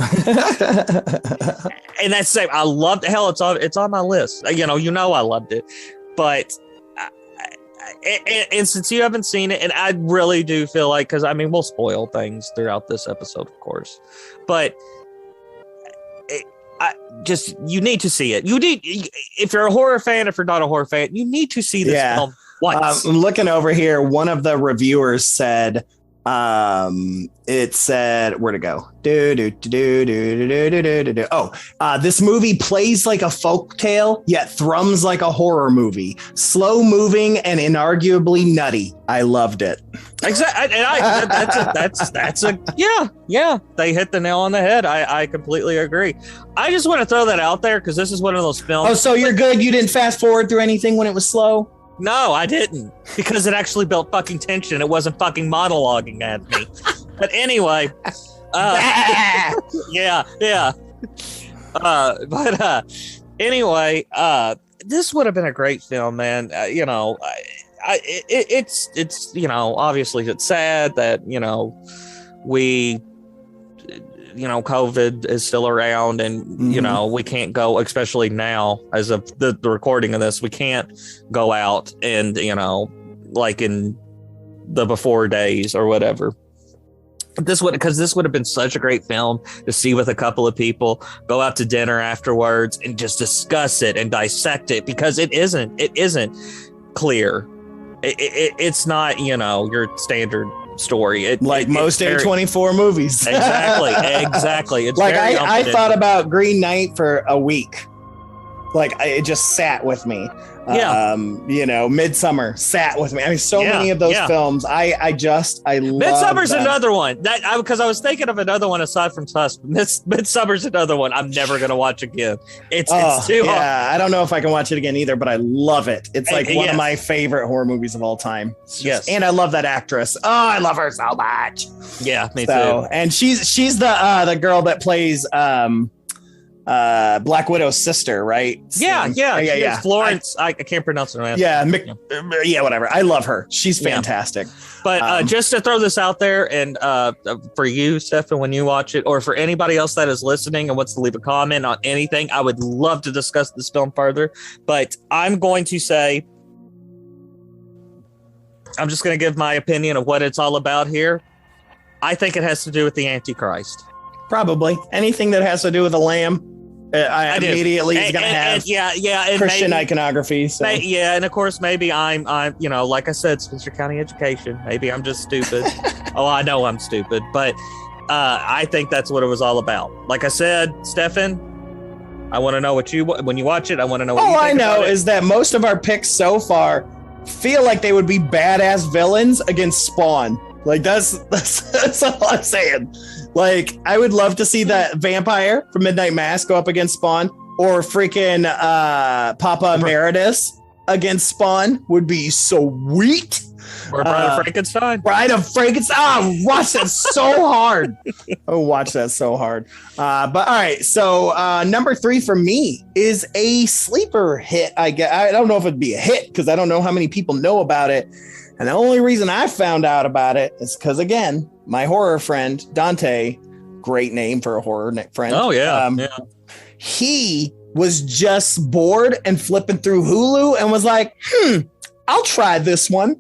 And that's the same. I loved it. Hell, it's on my list. I loved it, but. And since you haven't seen it, and I really do feel like, because we'll spoil things throughout this episode, of course, but you need to see it. If you're a horror fan, if you're not a horror fan, you need to see this film once. I'm looking over here. One of the reviewers said, it said, where to go? This movie plays like a folktale, yet thrums like a horror movie. Slow moving and inarguably nutty. I loved it. Exactly. And they hit the nail on the head. I completely agree. I just want to throw that out there because this is one of those films. Oh, so you're good. You didn't fast forward through anything when it was slow? No, I didn't, because it actually built fucking tension. It wasn't fucking monologuing at me. But anyway, anyway, this would have been a great film, man. It's obviously it's sad that we. COVID is still around, and we can't go, especially now as of the recording of this, we can't go out and like in the before days or whatever. This would have been such a great film to see with a couple of people, go out to dinner afterwards and just discuss it and dissect it, because it isn't clear. It's not your standard story, most A24 movies. exactly. It's like I thought about Green Knight for a week. It just sat with me. Midsummer sat with me. Many of those films. I love Midsummer's another one because I was thinking of another one aside from Tusk. Midsummer's another one I'm never gonna watch again. It's too hard. I don't know if I can watch it again either, but I love it. It's one of my favorite horror movies of all time. And I love that actress. Oh, I love her so much. Yeah, me too. And she's the girl that plays Black Widow's sister, right? Yeah. Florence. I can't pronounce her name. Whatever. I love her. She's fantastic. But just to throw this out there, and for you, Stefan, when you watch it, or for anybody else that is listening and wants to leave a comment on anything, I would love to discuss this film further. But I'm going to say, I'm just going to give my opinion of what it's all about here. I think it has to do with the Antichrist. Probably anything that has to do with a lamb. I immediately is going to have Christian iconography. So. And of course, maybe I'm like I said, Spencer County education. Maybe I'm just stupid. I know I'm stupid, but I think that's what it was all about. Like I said, Stefan, I want to know when you watch it. I want to know. What all I know is that most of our picks so far feel like they would be badass villains against Spawn. That's all I'm saying. I would love to see that vampire from Midnight Mass go up against Spawn, or freaking Papa Emeritus against Spawn would be sweet. Or Bride of Frankenstein. Bride of Frankenstein. Oh, watch that so hard. But all right. So number 3 for me is a sleeper hit. I don't know if it'd be a hit because I don't know how many people know about it. And the only reason I found out about it is because, again, my horror friend, Dante, great name for a horror friend. Oh, yeah. He was just bored and flipping through Hulu and was like, I'll try this one.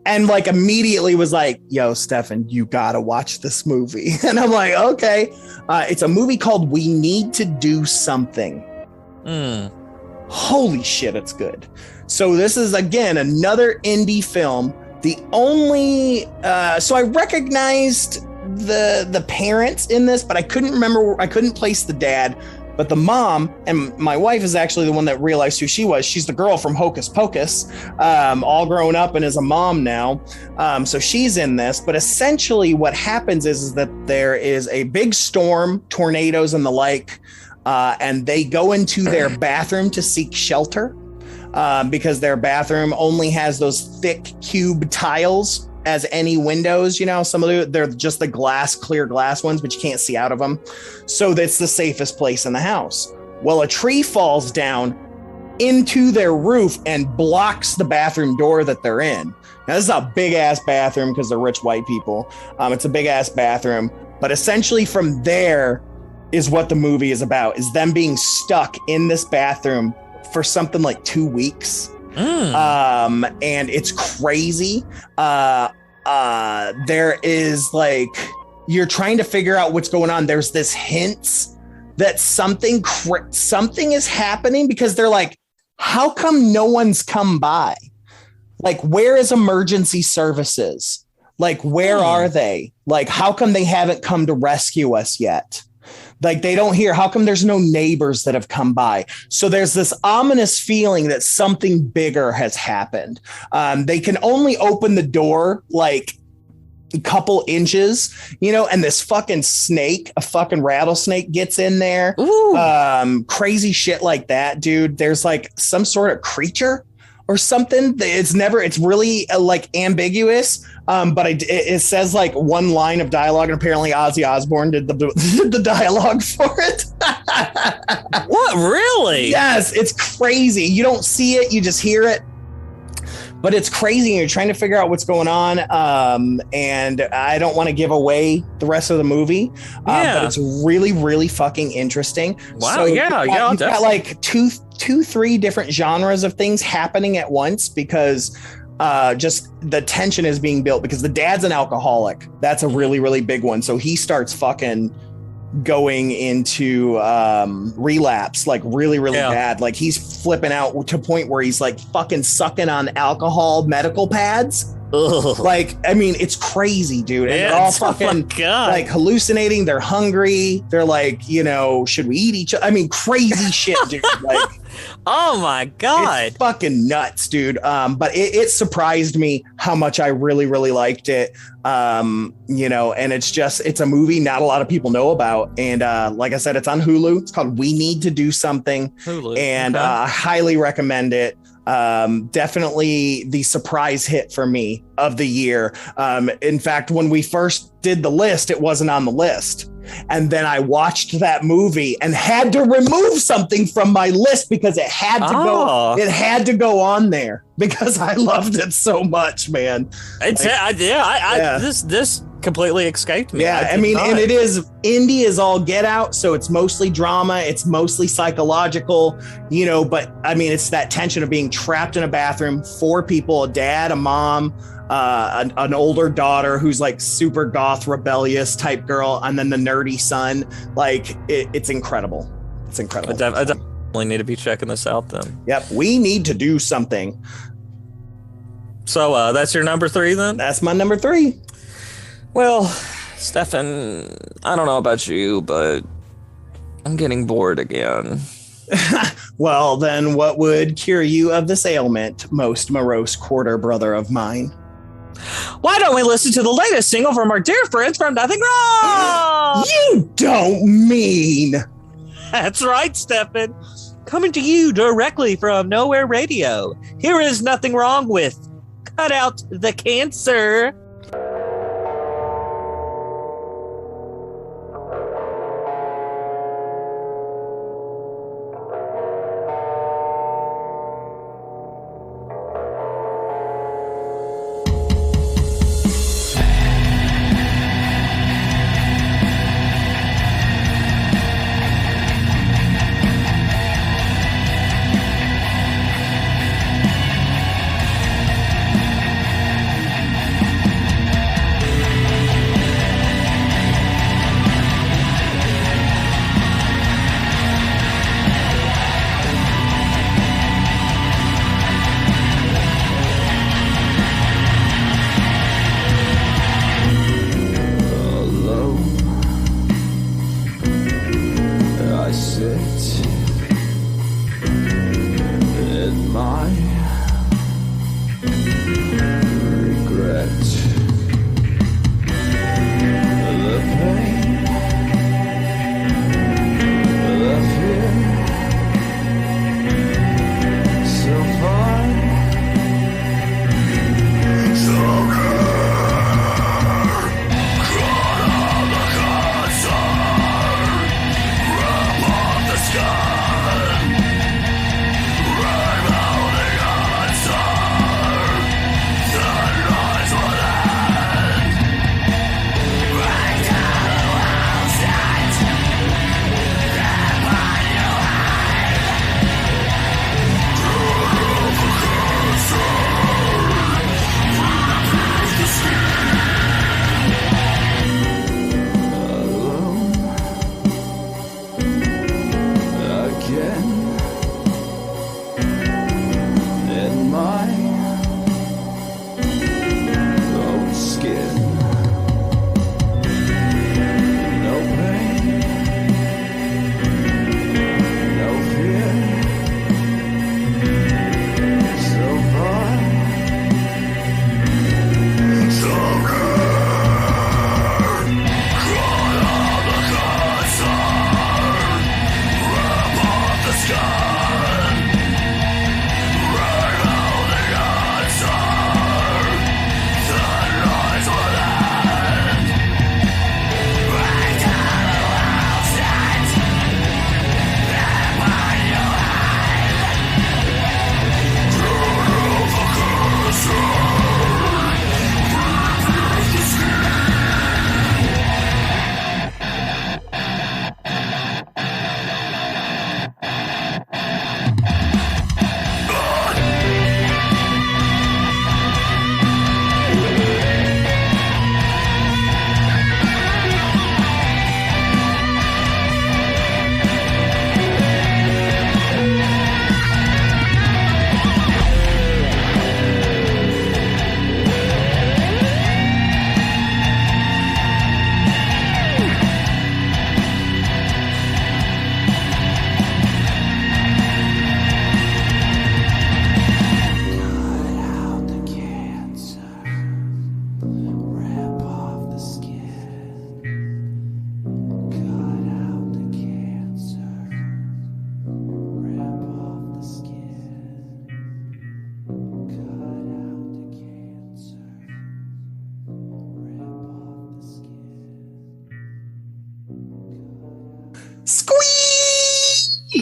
And immediately was like, yo, Stefan, you got to watch this movie. And I'm like, okay. It's a movie called We Need to Do Something. Holy shit, it's good. So this is, again, another indie film. The only so I recognized the parents in this, but I couldn't place the dad. But the mom, and my wife is actually the one that realized who she was. She's the girl from Hocus Pocus, all grown up and is a mom now. So she's in this. But essentially what happens is that there is a big storm, tornadoes and the like, and they go into their bathroom to seek shelter. because their bathroom only has those thick cube tiles as any windows. You know, some of they're just the clear glass ones, but you can't see out of them. So that's the safest place in the house. Well, a tree falls down into their roof and blocks the bathroom door that they're in. Now, this is a big ass bathroom because they're rich white people. It's a big ass bathroom, but essentially from there is what the movie is about, is them being stuck in this bathroom for something like 2 weeks. And it's crazy. There is like, you're trying to figure out what's going on. There's this hints that something is happening, because they're like, how come no one's come by? Like, where is emergency services? Like, where are they? Like, how come they haven't come to rescue us yet? Like, they don't hear. How come there's no neighbors that have come by? So there's this ominous feeling that something bigger has happened. They can only open the door like a couple inches, you know, and this fucking snake, a fucking rattlesnake, gets in there. Crazy shit like that, dude. There's like some sort of creature or something. It's really like ambiguous. But it says like one line of dialogue, and apparently Ozzy Osbourne did the dialogue for it. What, really? Yes, it's crazy. You don't see it, you just hear it. But it's crazy, and you're trying to figure out what's going on. And I don't want to give away the rest of the movie. But it's really, really fucking interesting. Wow, so you've got like two, 3 different genres of things happening at once, because just the tension is being built, because the dad's an alcoholic. That's a really, really big one. So he starts fucking going into relapse, like really, really bad. Like, he's flipping out to a point where he's like fucking sucking on alcohol medical pads. Ugh. Like, I mean, it's crazy, dude. And they're all fucking like hallucinating. They're hungry. They're like, you know, should we eat each other? I mean, crazy shit, dude. Like, oh my God. It's fucking nuts, dude. But it surprised me how much I really, really liked it. You know, and it's a movie not a lot of people know about. And like I said, it's on Hulu. It's called We Need to Do Something. Hulu. And I highly recommend it. Definitely the surprise hit for me of the year. In fact, when we first did the list, it wasn't on the list. And then I watched that movie and had to remove something from my list because it had to go on there, because I loved it so much, man. This completely escaped me. Yeah, I mean, and it is indie as all get out, so it's mostly drama, it's mostly psychological, you know, but I mean, it's that tension of being trapped in a bathroom, 4 people, a dad, a mom, an older daughter who's like super goth, rebellious type girl, and then the nerdy son. Like, it's incredible. It's incredible. I definitely need to be checking this out then. Yep, We Need to Do Something. So that's your number 3 then? That's my number 3. Well, Stefan, I don't know about you, but I'm getting bored again. Well, then what would cure you of this ailment, most morose quarter brother of mine? Why don't we listen to the latest single from our dear friends from Nothing Wrong? You don't mean... That's right, Stefan. Coming to you directly from Nowhere Radio. Here is Nothing Wrong with Cut Out the Cancer.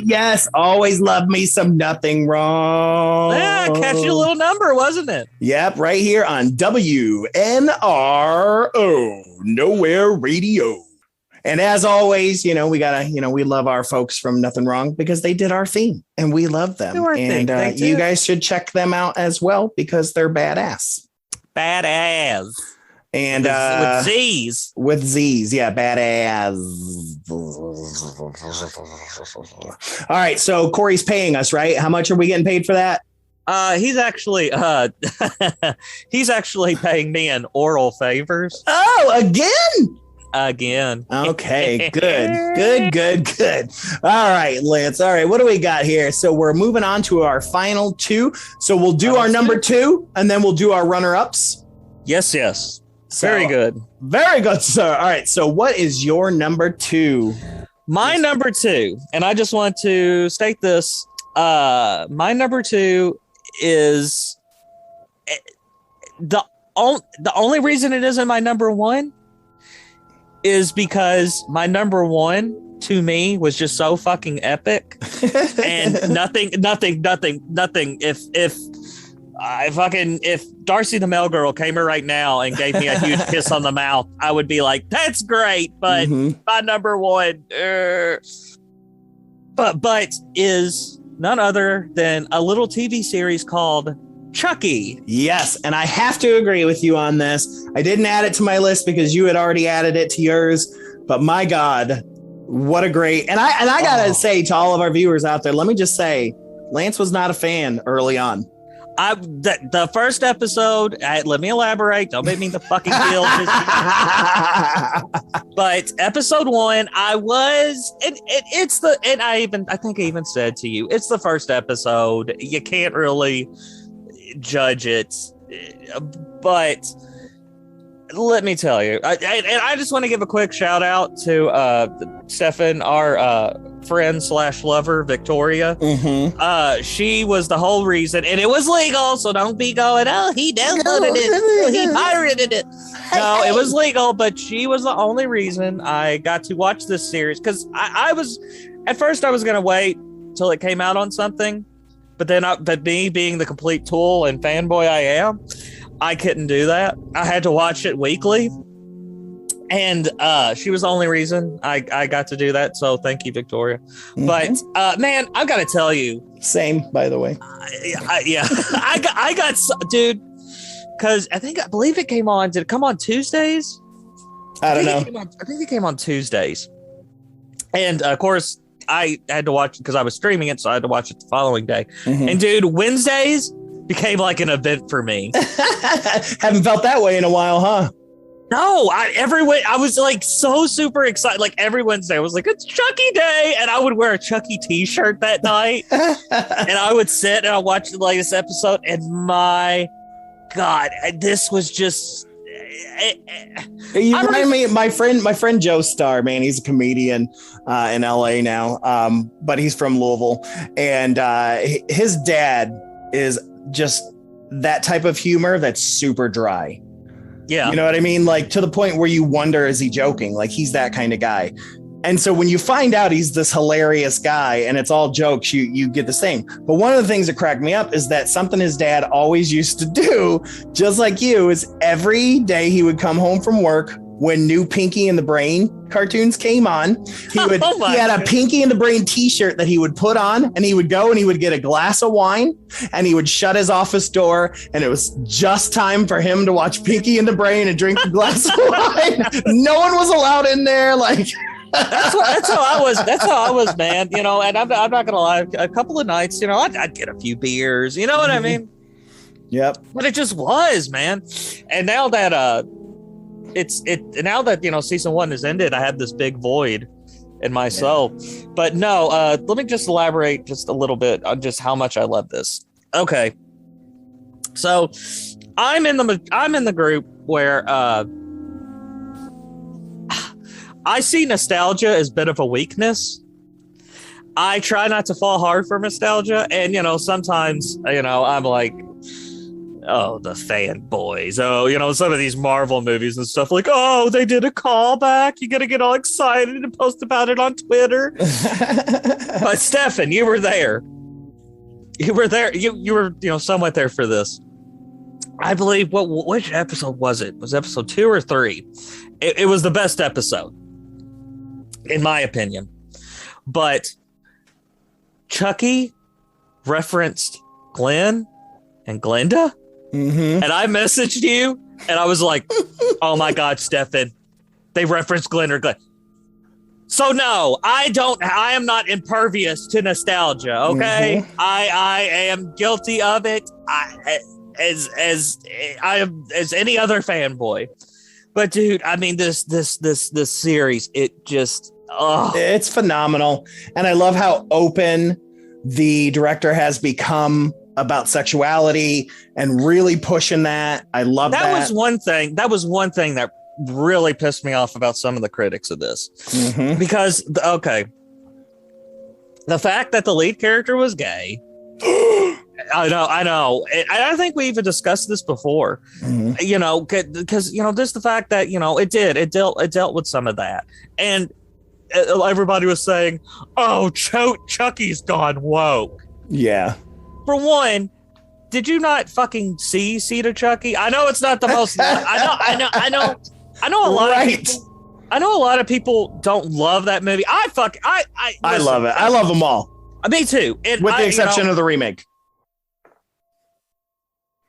Yes, always love me some Nothing Wrong. Yeah, catchy little number, wasn't it? Yep, right here on WNRO, Nowhere Radio. And as always, we love our folks from Nothing Wrong because they did our theme and we love them. And you guys should check them out as well because they're badass. Badass. And with Z's. With Z's, yeah, badass. All right, so Corey's paying us, right? How much are we getting paid for that? He's actually paying me in oral favors. Oh, again. Okay, good. All right, Lance. All right, what do we got here? So we're moving on to our final two. So we'll do our number two, and then we'll do our runner-ups. Yes. Very good, sir. All right, so what is your number two? My number two, and I just want to state this. My number two is the only reason it isn't my number one is because my number one to me was just so fucking epic and nothing. If Darcy the Mail Girl came here right now and gave me a huge kiss on the mouth, I would be like, that's great. But my number one, but is none other than a little TV series called Chucky. Yes, and I have to agree with you on this. I didn't add it to my list because you had already added it to yours, but my God, what a great, and I gotta say to all of our viewers out there, let me just say, Lance was not a fan early on. The first episode, let me elaborate. Don't make me the fucking deal. But episode one, I was, and it's the, and I think I even said to you, it's the first episode. You can't really judge it, but let me tell you, I just want to give a quick shout out to Stefan, our friend / lover, Victoria. She was the whole reason, and it was legal, so don't be going, oh, he downloaded it, he pirated it. No, it was legal, but she was the only reason I got to watch this series, because I was, at first I was going to wait till it came out on something, but then me being the complete tool and fanboy I am, I couldn't do that. I had to watch it weekly. And she was the only reason I got to do that. So thank you, Victoria. But man, I've got to tell you. Same, by the way. Yeah. I got dude, because I believe it came on. Did it come on Tuesdays? I don't know. I think it came on Tuesdays. And of course, I had to watch it because I was streaming it. So I had to watch it the following day. And dude, Wednesdays became like an event for me. Haven't felt that way in a while, huh? No, I was like so super excited. Like every Wednesday, I was like, it's Chucky Day. And I would wear a Chucky t-shirt that night. And I would sit and I watch the latest episode. And my God, this was just. You remind me, my friend Joe Starr, man, he's a comedian in LA now. But he's from Louisville. And his dad is just that type of humor that's super dry. Yeah. You know what I mean? Like to the point where you wonder, is he joking? Like he's that kind of guy. And so when you find out he's this hilarious guy and it's all jokes, you get the same. But one of the things that cracked me up is that something his dad always used to do, just like you, is every day he would come home from work when new Pinky and the Brain cartoons came on, he had a Pinky and the Brain t-shirt that he would put on, and he would go and he would get a glass of wine and he would shut his office door, and it was just time for him to watch Pinky and the Brain and drink a glass of wine. No one was allowed in there. Like that's how I was, man. You know, and I'm not gonna lie, a couple of nights, you know, I'd get a few beers, you know what I mean? Yep. But it just was, man. And now that now that, you know, season 1 is ended, I have this big void in my soul. But no, let me just elaborate just a little bit on just how much I love this. Okay. So I'm in the group where I see nostalgia as a bit of a weakness. I try not to fall hard for nostalgia, and you know, sometimes, you know, I'm like, the fanboys. Oh, some of these Marvel movies and stuff like, oh, they did a callback. You got to get all excited and post about it on Twitter. But Stefan, you were there. You were there. You were, somewhat there for this. I believe, which episode was it? Was it episode 2 or 3? It was the best episode, in my opinion. But Chucky referenced Glenn and Glenda, and I messaged you, and I was like, "Oh my God, Stefan, they referenced Glenn or Glenn." So no, I am not impervious to nostalgia. Okay, I am guilty of it. As any other fanboy, but dude, I mean this series, it just it's phenomenal, and I love how open the director has become about sexuality and really pushing that. I love that. That was one thing that really pissed me off about some of the critics of this, because the fact that the lead character was gay. I know. I think we even discussed this before, because just the fact that it dealt with some of that, and everybody was saying, "Oh, Chucky's gone woke." Yeah. For one, did you not fucking see Seed of Chucky? I know it's not the most. I know a lot of people. I know a lot of people don't love that movie. I love it. I love them all. Me too. With the exception of the remake.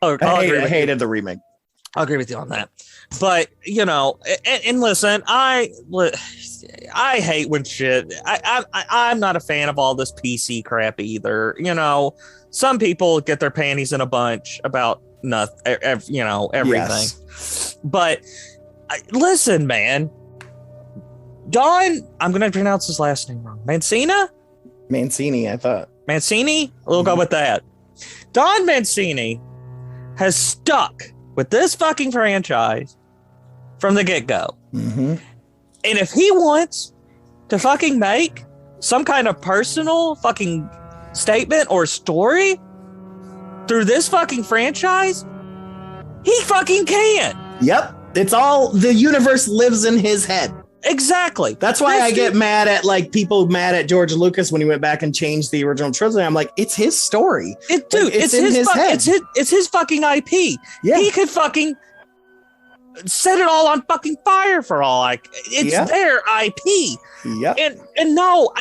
I hated the remake. I'll agree with you on that. But, and listen, I hate when shit. I'm not a fan of all this PC crap either. Some people get their panties in a bunch about nothing, everything. Yes. But listen, man. Don, I'm going to pronounce his last name wrong. Mancini, I thought. Mancini? We'll go with that. Don Mancini has stuck with this fucking franchise from the get-go. And if he wants to fucking make some kind of personal fucking statement or story through this fucking franchise, he fucking can. Yep. It's all, the universe lives in his head. Exactly. That's why I get mad at people mad at George Lucas when he went back and changed the original trilogy. I'm like, it's his story. It's his head. It's his fucking IP. Yeah. He could fucking set it all on fucking fire for all it's their IP. Yeah. And no.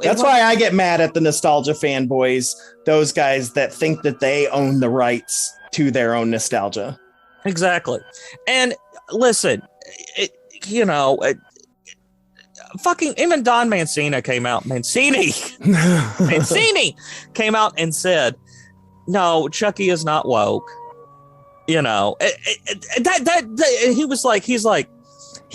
That's why I get mad at the nostalgia fanboys, those guys that think that they own the rights to their own nostalgia. Exactly. And listen, fucking even Don Mancini came out. Mancini came out and said, "No, Chucky is not woke." He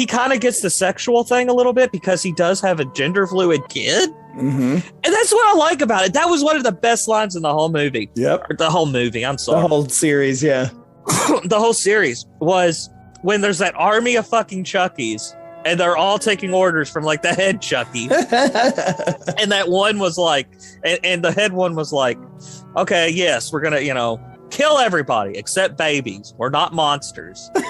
kind of gets the sexual thing a little bit because he does have a gender fluid kid, and that's what I like about it. That was one of the best lines in the whole movie. Yep, or the whole movie. I'm sorry, the whole series. Yeah, the whole series was when there's that army of fucking Chuckies. And they're all taking orders from the head Chucky. And that one was and the head one was like, okay, yes, we're going to, kill everybody except babies. We're not monsters. And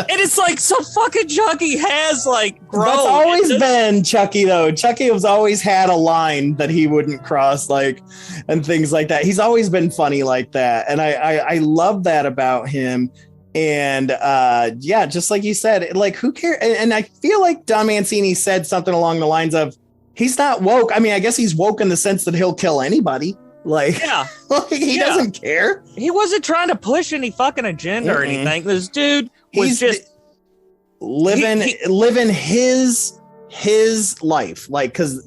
it's so fucking Chucky has grown. That's always been Chucky though. Chucky has always had a line that he wouldn't cross and things like that. He's always been funny like that. And I love that about him. And just like you said, who cares? And I feel like Don Mancini said something along the lines of, he's not woke. I mean, I guess he's woke in the sense that he'll kill anybody. He doesn't care. He wasn't trying to push any fucking agenda or anything. This dude was just living his life. Because,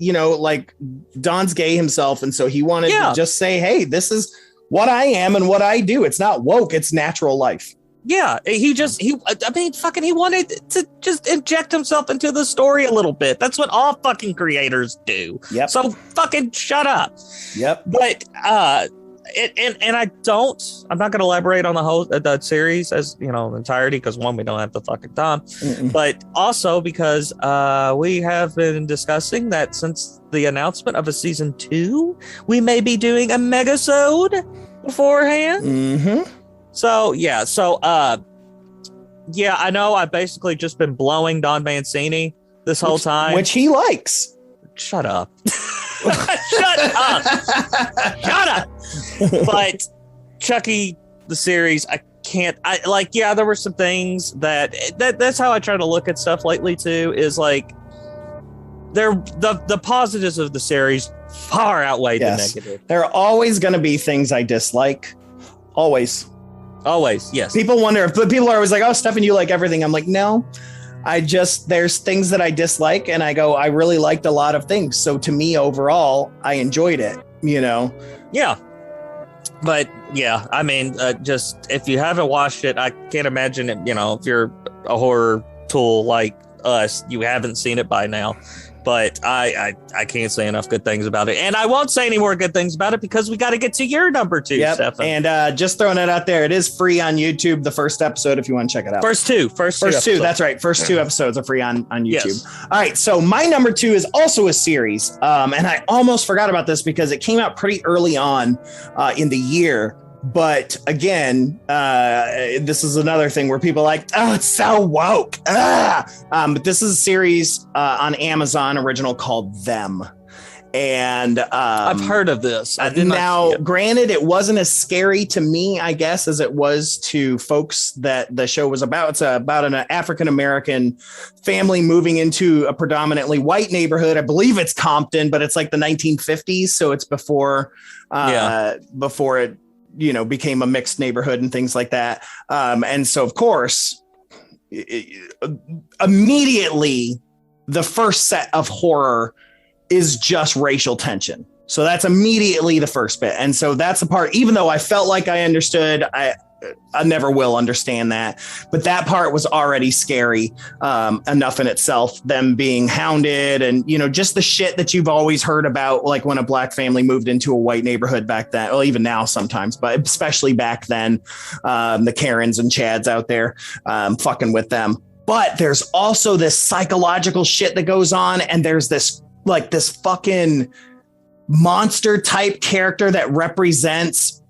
Don's gay himself. And so he wanted to just say, hey, this is what I am and what I do. It's not woke. It's natural life. Yeah, he wanted to just inject himself into the story a little bit. That's what all fucking creators do. Yep. So fucking shut up. Yep. But I'm not going to elaborate on the series as entirety because one, we don't have the fucking time, but also because we have been discussing that since the announcement of a season 2, we may be doing a megasode beforehand. So yeah, I know I've basically just been blowing Don Mancini this whole time, which he likes. Shut up. Shut up. But Chucky, the series, there were some things that's how I try to look at stuff lately too, is like the positives of the series far outweigh the negative. There are always going to be things I dislike. Always, yes. People wonder if people are always like, "Oh, Stefan, you like everything." I'm like, no. There's things that I dislike, and I go, I really liked a lot of things. So to me, overall, I enjoyed it, Yeah. But yeah, I mean, just if you haven't watched it, I can't imagine it, if you're a horror tool like us, you haven't seen it by now. But I can't say enough good things about it. And I won't say any more good things about it because we got to get to your number 2, Stefan. And just throwing it out there, it is free on YouTube, the first episode, if you want to check it out. First two. That's right. First 2 episodes are free on YouTube. Yes. All right. So my number 2 is also a series. And I almost forgot about this because it came out pretty early on in the year. But again, this is another thing where people are like, oh, it's so woke. But this is a series on Amazon original called Them. And I've heard of this. Granted, it wasn't as scary to me, I guess, as it was to folks that the show was about. It's about an African-American family moving into a predominantly white neighborhood. I believe it's Compton, but it's like the 1950s. So it's before it became a mixed neighborhood and things like that. And so, of course, immediately the first set of horror is just racial tension. So that's immediately the first bit. And so that's the part, even though I felt like I understood, I never will understand that. But that part was already scary enough in itself, them being hounded and, just the shit that you've always heard about, like when a black family moved into a white neighborhood back then, well, even now sometimes, but especially back then, the Karens and Chads out there fucking with them. But there's also this psychological shit that goes on. And there's this fucking monster type character that represents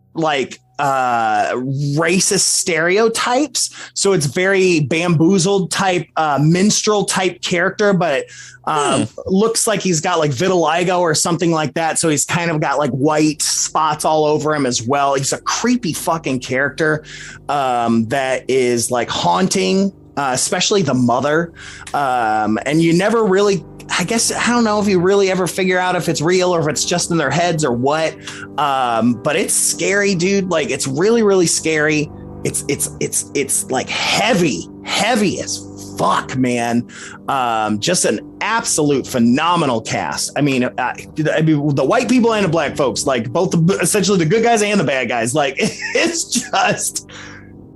racist stereotypes. So it's very bamboozled type, minstrel type character, but looks like he's got like vitiligo or something like that. So he's kind of got like white spots all over him as well. He's a creepy fucking character that is like haunting, especially the mother. And you never really, I don't know if you really ever figure out if it's real or if it's just in their heads or what. But it's scary, dude. Like it's really, really scary. It's like heavy as fuck, man. Just an absolute phenomenal cast. I mean, the white people and the black folks, like both essentially the good guys and the bad guys. Like it's just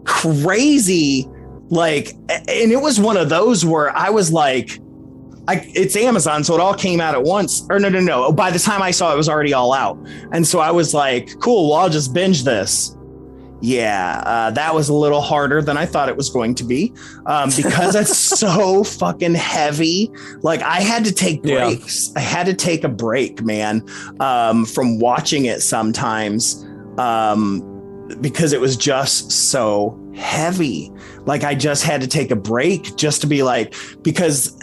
crazy. Like, and it was one of those where I was like, it's Amazon, so it all came out at once. Or no. By the time I saw it, it was already all out. And so I was like, cool, well, I'll just binge this. Yeah, that was a little harder than I thought it was going to be because it's so fucking heavy. Like I had to take breaks. I had to take a break, man, from watching it sometimes because it was just so heavy. Like I just had to take a break just to be like, because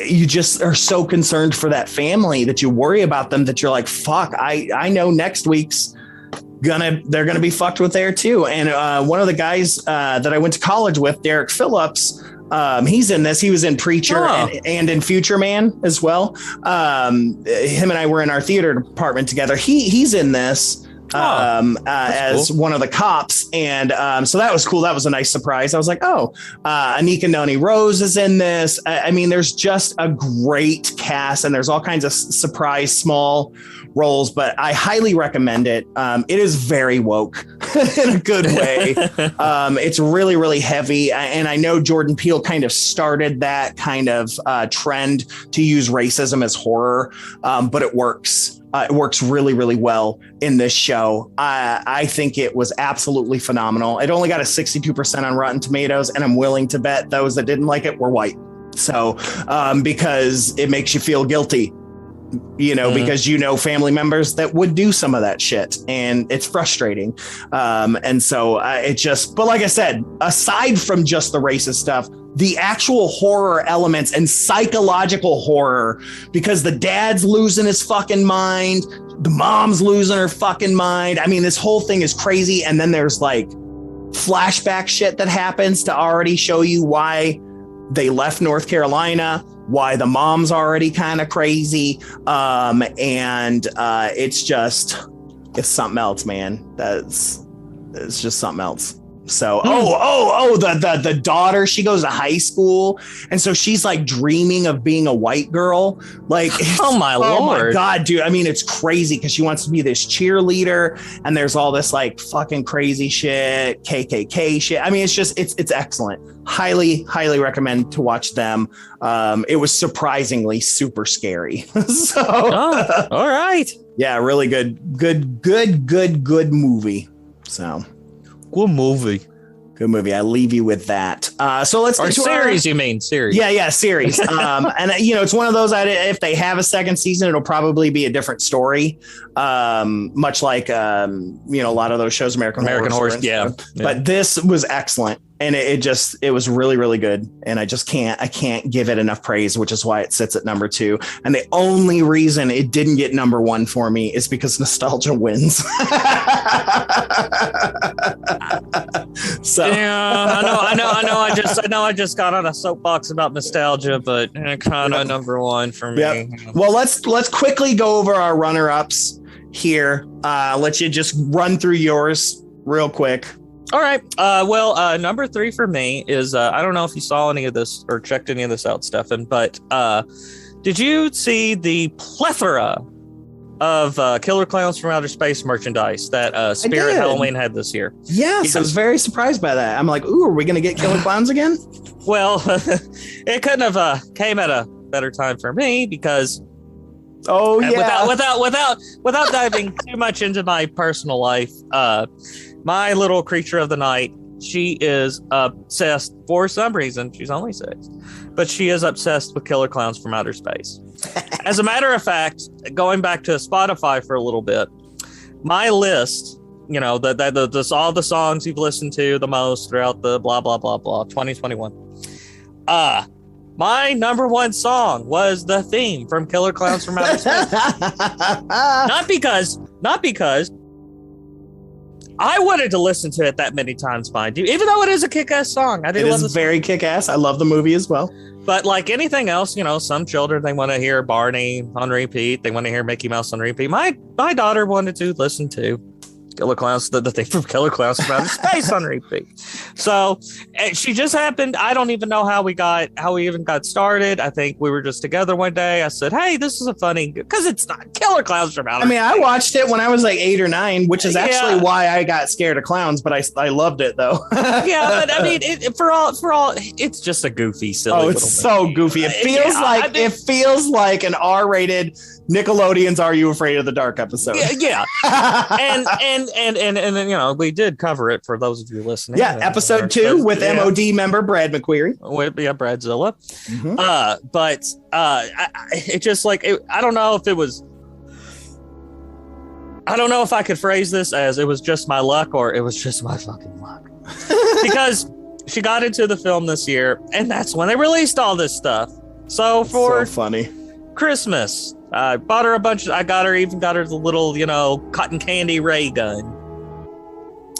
you just are so concerned for that family that you worry about them that you're like, fuck, I know next week's they're gonna be fucked with there too. And one of the guys that I went to college with, Derek Phillips, he's in this. He was in Preacher and in Future Man as well. Him and I were in our theater department together. He's in this. As cool. One of the cops. And so that was cool. That was a nice surprise. I was like, Anika Noni Rose is in this. I mean, there's just a great cast and there's all kinds of surprise small roles, but I highly recommend it. It is very woke in a good way. It's really, really heavy. And I know Jordan Peele kind of started that kind of trend to use racism as horror, but it works. It works really, really well in this show. I think it was absolutely phenomenal. It only got a 62% on Rotten Tomatoes, and I'm willing to bet those that didn't like it were white. So because it makes you feel guilty because family members that would do some of that shit, and it's frustrating. And so but like I said, aside from just the racist stuff, the actual horror elements and psychological horror, because the dad's losing his fucking mind, the mom's losing her fucking mind. I mean, this whole thing is crazy. And then there's like flashback shit that happens to already show you why they left North Carolina, why the mom's already kind of crazy. It's something else, man. It's just something else. So, the daughter, she goes to high school. And so she's like dreaming of being a white girl. Like, oh my God, dude. I mean, it's crazy because she wants to be this cheerleader, and there's all this like fucking crazy shit, KKK shit. I mean, it's excellent. Highly, highly recommend to watch them. It was surprisingly super scary. So, all right. Yeah, really good movie. So. Good movie. Good movie. I leave you with that. So let's get to series. You mean series? Yeah, series. And it's one of those. If they have a second season, it'll probably be a different story. Much like a lot of those shows, American Horror. Yeah. But this was excellent, and it was really, really good. And I can't give it enough praise, which is why it sits at number 2. And the only reason it didn't get number 1 for me is because nostalgia wins. So yeah, I know. I just got on a soapbox about nostalgia, but kind of number 1 for me. Yep. Well, let's quickly go over our runner-ups here. Let you just run through yours real quick. All right. Number 3 for me is I don't know if you saw any of this or checked any of this out, Stefan, but did you see the plethora of Killer Clowns from Outer Space merchandise that Spirit Halloween had this year? Yes, I was very surprised by that. I'm like, ooh, are we going to get Killer Clowns again? Well, it couldn't have came at a better time for me because without diving too much into my personal life, my little creature of the night, she is obsessed for some reason. She's only 6, but she is obsessed with Killer Clowns from Outer Space. As a matter of fact, going back to Spotify for a little bit, my list, all the songs you've listened to the most throughout the blah, blah, blah, blah, 2021. My number 1 song was the theme from Killer Clowns from Outer Space. Not because I wanted to listen to it that many times, mind you, even though it is a kick-ass song. It is very kick-ass. I love the movie as well. But like anything else, some children, they want to hear Barney on repeat. They want to hear Mickey Mouse on repeat. My daughter wanted to listen to Killer Clowns, the thing from Killer Clowns from Outer Space on repeat. So she just happened. I don't even know how we even got started. I think we were just together one day. I said, hey, this is a funny, because it's not Killer Clowns from Outer Space. I watched it when I was like 8 or 9, which is actually why I got scared of clowns, but I loved it though. Yeah, but I mean, for all, it's just a goofy, silly. Oh, it's so goofy. It feels like an R-rated Nickelodeon's Are You Afraid of the Dark episode. Yeah. and we did cover it for those of you listening. Yeah, episode 2 with MotD member Brad McQuarrie. Bradzilla. Mm-hmm. But it just like I don't know if I could phrase this as it was just my luck or it was just my fucking luck. Because she got into the film this year, and that's when they released all this stuff. So for funny Christmas, I bought her a bunch. I got her the little, cotton candy ray gun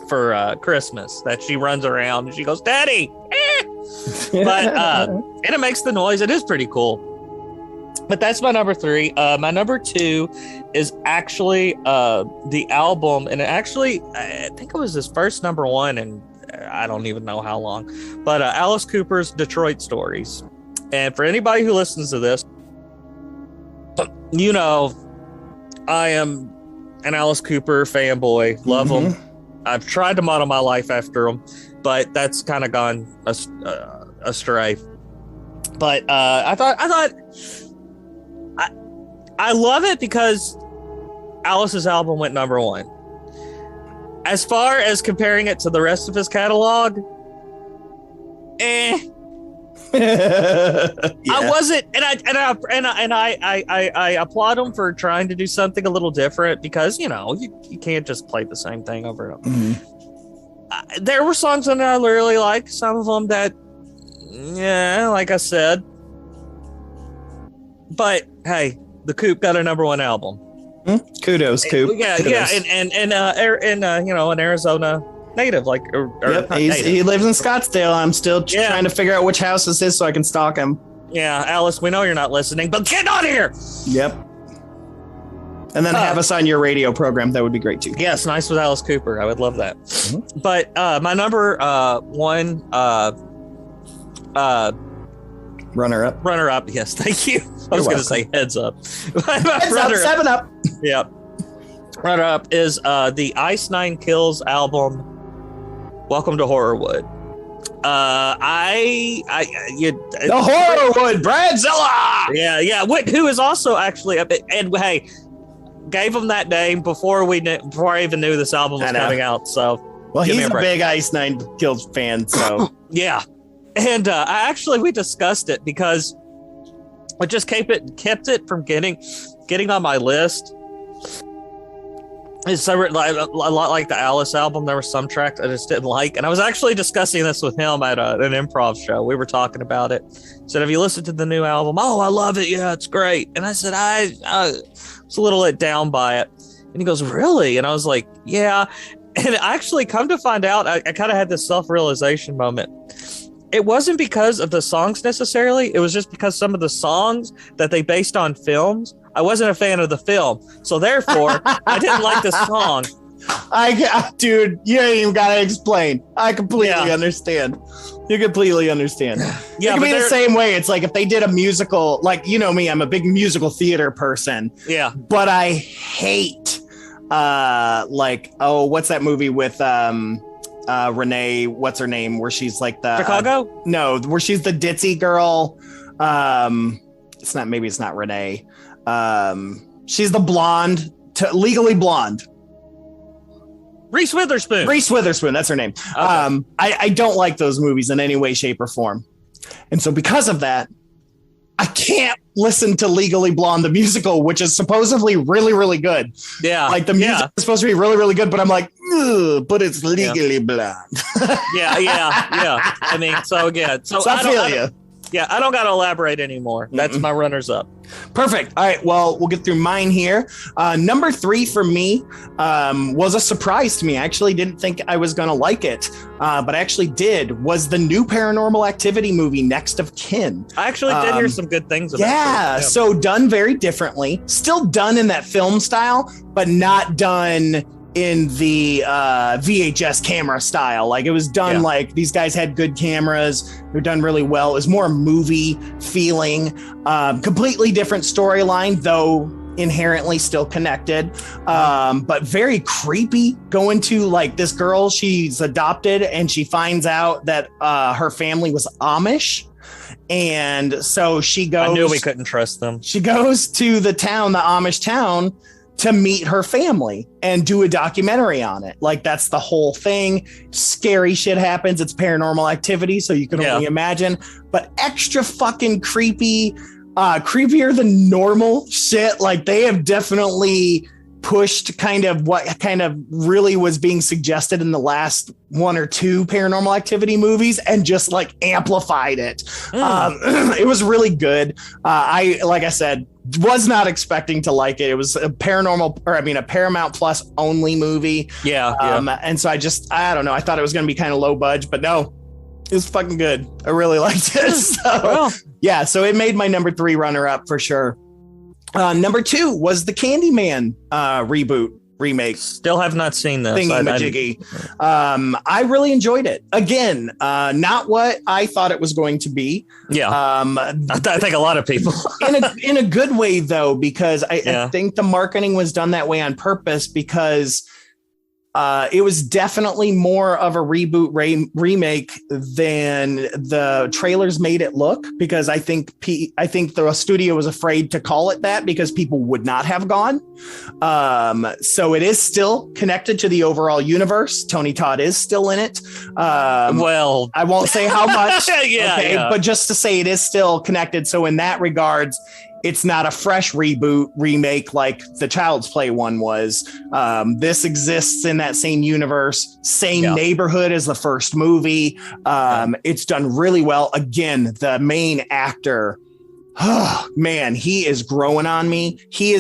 for Christmas that she runs around and she goes, Daddy. But and it makes the noise. It is pretty cool. But that's my number 3. My number 2 is actually the album, and I think it was his first number 1, and I don't even know how long. But Alice Cooper's Detroit Stories. And for anybody who listens to this, I am an Alice Cooper fanboy. Love him. I've tried to model my life after him, but that's kind of gone astray. But I love it because Alice's album went number 1. As far as comparing it to the rest of his catalog, I wasn't, and I applaud him for trying to do something a little different because you can't just play the same thing over and over. Mm-hmm. There were songs that I really liked. Some of them that, like I said. But hey, the Coop got a #1 album. Kudos, Coop. Yeah, Kudos. and an Arizona native, like he lives in Scottsdale. I'm still trying to figure out which house this is so I can stalk him. Yeah, Alice, we know you're not listening, but get on here. Yep. And then have us on your radio program. That would be great too. Yes, nice with Alice Cooper. I would love that. Mm-hmm. But my #1 runner up. Yes, thank you. I was going to say heads up. Heads up, 7 Up. Yep. Runner up is the Ice Nine Kills album, Welcome to Horrorwood. The Horrorwood, Bradzilla. Yeah. Who is also actually and hey, gave him that name before I even knew this album was coming out. So, well, he's a big Ice Nine Kills fan. So yeah. And we discussed it because I just kept it from getting on my list. It's a lot like the Alice album. There were some tracks I just didn't like, and I was actually discussing this with him at an improv show. We were talking about it. He said, "Have you listened to the new album?" "Oh, I love it. Yeah, it's great." And I said, I was a little let down by it. And he goes, "Really?" And I was like, "Yeah." And I actually come to find out, I kind of had this self-realization moment. It wasn't because of the songs necessarily. It was just because some of the songs that they based on films, I wasn't a fan of the film. So therefore, I didn't like the song. Dude, you ain't even got to explain. I completely understand. You completely understand. Yeah, it could be the same way. It's like if they did a musical, like, you know me, I'm a big musical theater person. Yeah. But I hate, what's that movie with, Renee, what's her name? Where she's like the Chicago? No, where she's the ditzy girl. It's not Renee. She's the blonde, Legally Blonde. Reese Witherspoon, that's her name. Okay. I don't like those movies in any way, shape, or form. And so because of that, I can't listen to Legally Blonde, the musical, which is supposedly really, really good. Yeah. Like the music is supposed to be really, really good, but I'm like, but it's Legally Blonde. Yeah. I mean, so yeah. So I feel you. Yeah, I don't got to elaborate anymore. That's my runners up. Perfect. All right. Well, we'll get through mine here. #3 for me was a surprise to me. I actually didn't think I was going to like it, but I actually did. Was the new Paranormal Activity movie, Next of Kin. I actually did hear some good things about it. Yeah. So done very differently. Still done in that film style, but not done in the VHS camera style. Like it was done like these guys had good cameras. They're done really well. It was more movie feeling, completely different storyline, though inherently still connected, but very creepy. Going to like this girl, she's adopted and she finds out that her family was Amish. And so she goes, I knew we couldn't trust them. She goes to the Amish town, to meet her family and do a documentary on it. Like that's the whole thing. Scary shit happens. It's Paranormal Activity, so you can only imagine, but extra fucking creepy, creepier than normal shit. Like they have definitely pushed kind of what kind of really was being suggested in the last 1 or 2 Paranormal Activity movies and just like amplified it. It was really good. Like I said, was not expecting to like it. It was a Paramount Plus only movie. Yeah. And so I don't know. I thought it was going to be kind of low budge, but no, it was fucking good. I really liked it. So it made my #3 runner up for sure. #2 was the Candyman remake. Still have not seen this. Thingy-majiggy. I really enjoyed it. Again, not what I thought it was going to be. Yeah. I think a lot of people in a good way though, because I think the marketing was done that way on purpose because It was definitely more of a reboot remake than the trailers made it look, because I think the studio was afraid to call it that because people would not have gone. So it is still connected to the overall universe. Tony Todd is still in it. Well, I won't say how much, yeah. But just to say it is still connected. So in that regards, it's not a fresh remake like the Child's Play one was. This exists in that same universe, same neighborhood as the first movie. It's done really well. Again, the main actor, oh man, he is growing on me.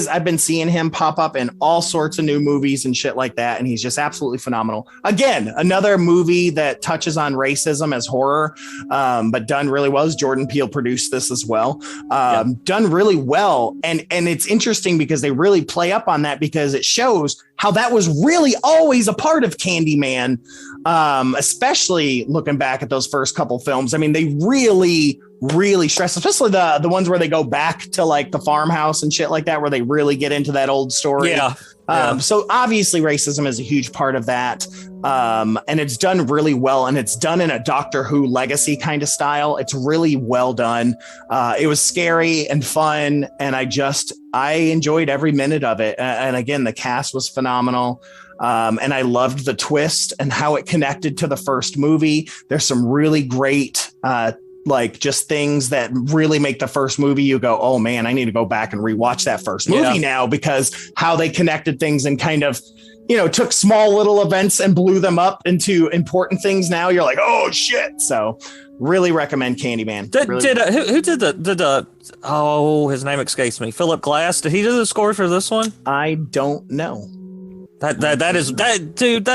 I've been seeing him pop up in all sorts of new movies and shit like that, and he's just absolutely phenomenal. Again, another movie that touches on racism as horror, but done really well. Jordan Peele produced this as well. Done really well. And it's interesting because they really play up on that, because it shows how that was really always a part of Candyman, especially looking back at those first couple films. I mean, they really stress, especially the ones where they go back to like the farmhouse and shit like that, where they really get into that old story. So obviously racism is a huge part of that. And it's done really well, and it's done in a Doctor Who legacy kind of style. It's really well done. It was scary and fun, and I enjoyed every minute of it. And again, the cast was phenomenal. And I loved the twist and how it connected to the first movie. There's some really great, like just things that really make the first movie you go, oh man, I need to go back and rewatch that first movie now, because how they connected things and kind of, took small little events and blew them up into important things. Now you're like, oh shit. So really recommend Candyman. Who did his name escapes me. Philip Glass. Did he do the score for this one? I don't know. That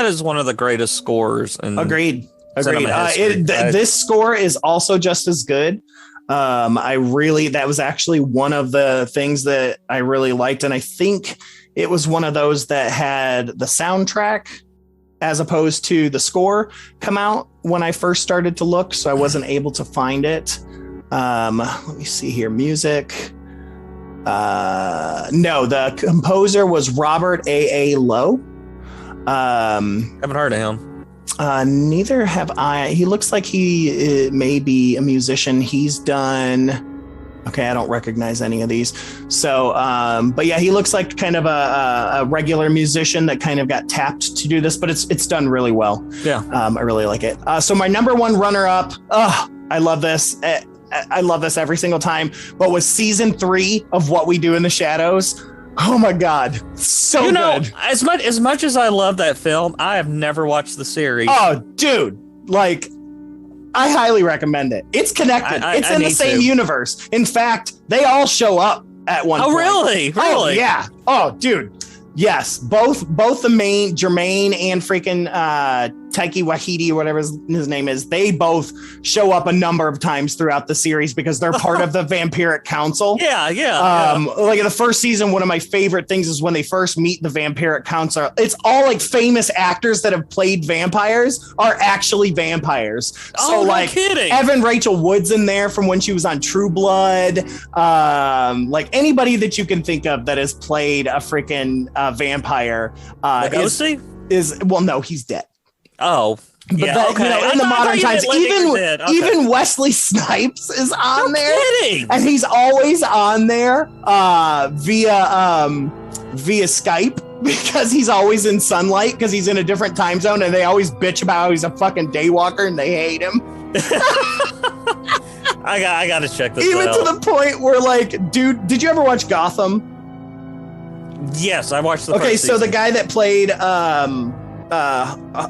is one of the greatest scores. Agreed. This score is also just as good. That was actually one of the things that I really liked. And I think it was one of those that had the soundtrack as opposed to the score come out when I first started to look. So I wasn't able to find it. Let me see here. Music. No, the composer was Robert A. Lowe. Haven't heard of him. Neither have I. He looks like he may be a musician. He's done. Okay, I don't recognize any of these. So, but yeah, he looks like kind of a regular musician that kind of got tapped to do this, but it's done really well. Yeah, I really like it. So my number one runner-up. I love this. I love this every single time. But was season 3 of What We Do in the Shadows. Oh my God, so good. As much as I love that film, I have never watched the series. Oh, dude, like I highly recommend it. It's connected. It's in the same universe. In fact, they all show up at one point. Oh, really? Really? Oh, yeah. Oh, dude. Yes, both the main Jermaine and freaking Taiki Waititi, or whatever his name is, they both show up a number of times throughout the series because they're part of the Vampiric Council. Yeah. Like in the first season, one of my favorite things is when they first meet the Vampiric Council. It's all like famous actors that have played vampires are actually vampires. So like kidding. Evan Rachel Wood's in there from when she was on True Blood. Like anybody that you can think of that has played a freaking vampire is well, no, he's dead. Oh, but yeah, okay. In the modern times, even Wesley Snipes is on there, kidding. And he's always on there via Skype because he's always in sunlight because he's in a different time zone, and they always bitch about how he's a fucking daywalker and they hate him. I gotta check this out. Even to the point where, like, dude, did you ever watch Gotham? Yes, I watched the first season. So the guy that played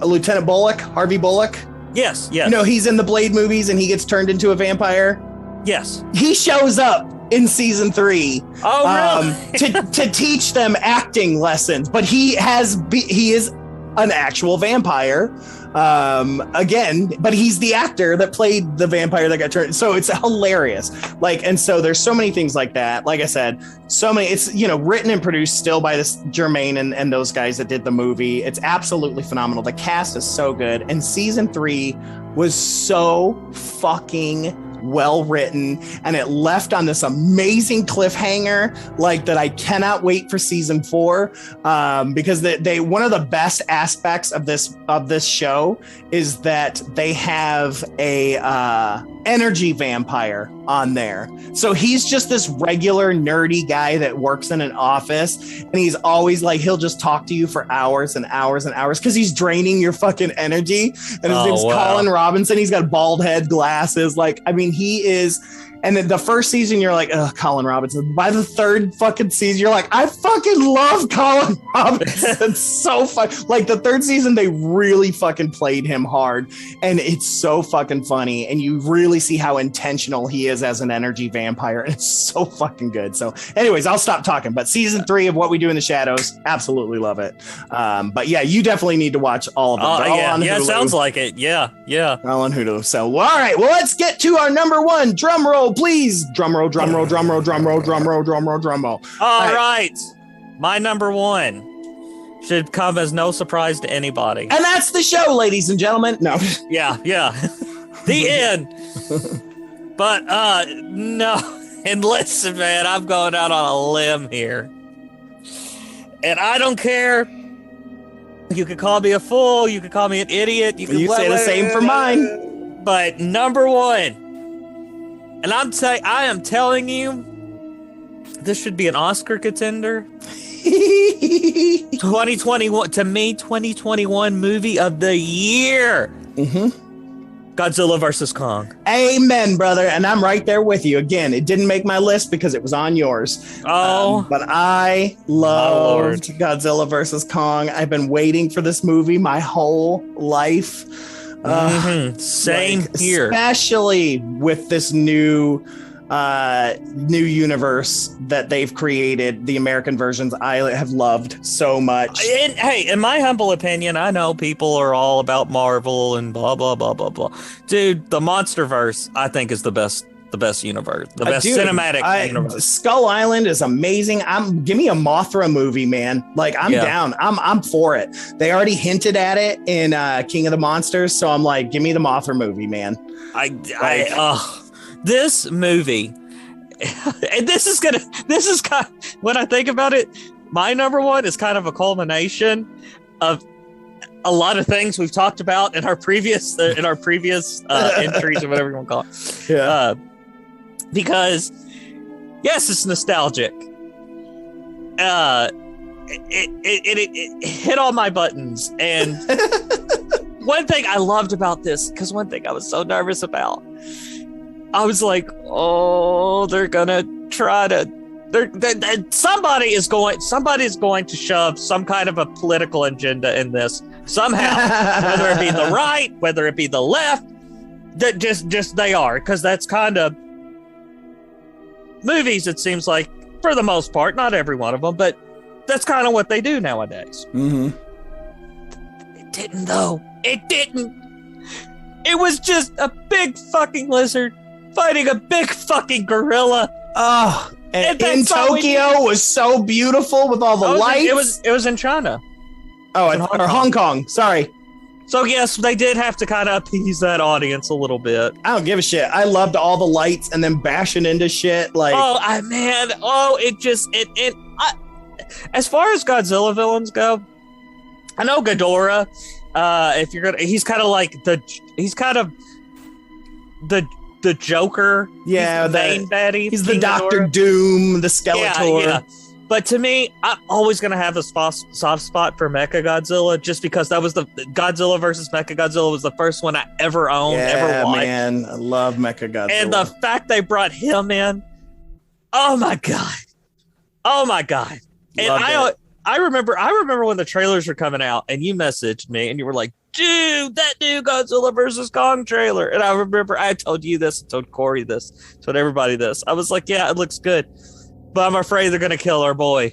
Lieutenant Bullock, Harvey Bullock. Yes. He's in the Blade movies and he gets turned into a vampire. Yes. He shows up in season 3 to teach them acting lessons, but he is an actual vampire. Again, but he's the actor that played the vampire that got turned. So it's hilarious. And so there's so many things like that. Like I said, so many, it's, written and produced still by this Jermaine and those guys that did the movie. It's absolutely phenomenal. The cast is so good. And season 3 was so fucking well written, and it left on this amazing cliffhanger, like that I cannot wait for season 4, because they one of the best aspects of this show is that they have a energy vampire on there. So he's just this regular nerdy guy that works in an office, and he's always like, he'll just talk to you for hours and hours and hours because he's draining your fucking energy. And his name's Colin Robinson. He's got bald head, glasses. Like, I mean, he is. And then the first season, you're like, oh, Colin Robinson. By the third fucking season, you're like, I fucking love Colin Robinson. It's so fun. Like the third season, they really fucking played him hard. And it's so fucking funny. And you really see how intentional he is as an energy vampire. And it's so fucking good. So anyways, I'll stop talking. But season 3 of What We Do in the Shadows, absolutely love it. But yeah, you definitely need to watch all of them. Yeah, it sounds like it. Yeah. All on Hulu. So, all right. Well, let's get to our number 1. Drum roll, please. Drum roll. All right. My number 1 should come as no surprise to anybody. And that's the show, ladies and gentlemen. No. Yeah. The end. But no. And listen, man, I'm going out on a limb here. And I don't care. You could call me a fool. You could call me an idiot. You say the same for mine. But number 1. And I am telling you, this should be an Oscar contender. 2021, to me, 2021 movie of the year. Godzilla vs. Kong. Amen, brother. And I'm right there with you. Again, it didn't make my list because it was on yours. But I loved Godzilla vs. Kong. I've been waiting for this movie my whole life. Same here, especially with this new universe that they've created. The American versions I have loved so much. And hey, in my humble opinion, I know people are all about Marvel and blah blah blah blah blah. Dude, the MonsterVerse I think is the best universe, the best cinematic universe. Skull Island is amazing. Give me a Mothra movie, man. Like I'm down. I'm for it. They already hinted at it in King of the Monsters, so I'm like, give me the Mothra movie, man. This movie, and this is kind of, when I think about it, my number 1 is kind of a culmination of a lot of things we've talked about in our previous entries or whatever you want to call it. Yeah. Because yes, it's nostalgic. It hit all my buttons. And one thing I loved about this, because one thing I was so nervous about, I was like, oh, they're gonna try to. Somebody's going to shove some kind of a political agenda in this somehow, whether it be the right, whether it be the left. That just they are, because that's kind of movies. It seems like, for the most part, not every one of them, but that's kind of what they do nowadays. It didn't, though. It didn't. It was just a big fucking lizard fighting a big fucking gorilla. Oh, and in Tokyo was so beautiful with all the lights. It was in China. Oh, or Hong Kong. Sorry. So yes, they did have to kind of appease that audience a little bit. I don't give a shit. I loved all the lights and then bashing into shit. Like, as far as Godzilla villains go, I know Ghidorah. He's kind of like the Joker. Yeah, he's the main baddie. He's the Doctor Doom, the Skeletor. Yeah. But to me, I'm always going to have a soft spot for Mechagodzilla, just because that was the Godzilla versus Mechagodzilla was the first one I ever owned, ever watched. Man, I love Mechagodzilla. And the fact they brought him in, oh my god. And I remember when the trailers were coming out, and you messaged me, and you were like, dude, that new Godzilla versus Kong trailer. And I remember I told you this, told Corey this, told everybody this. I was like, yeah, it looks good, but I'm afraid they're gonna kill our boy.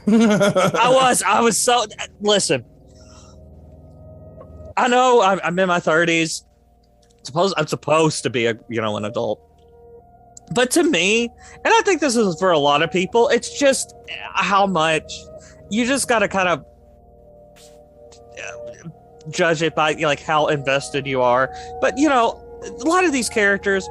I was so. Listen, I know I'm in my 30s. I'm supposed to be an adult, but to me, and I think this is for a lot of people, it's just how much you just got to kind of judge it by like how invested you are. But a lot of these characters,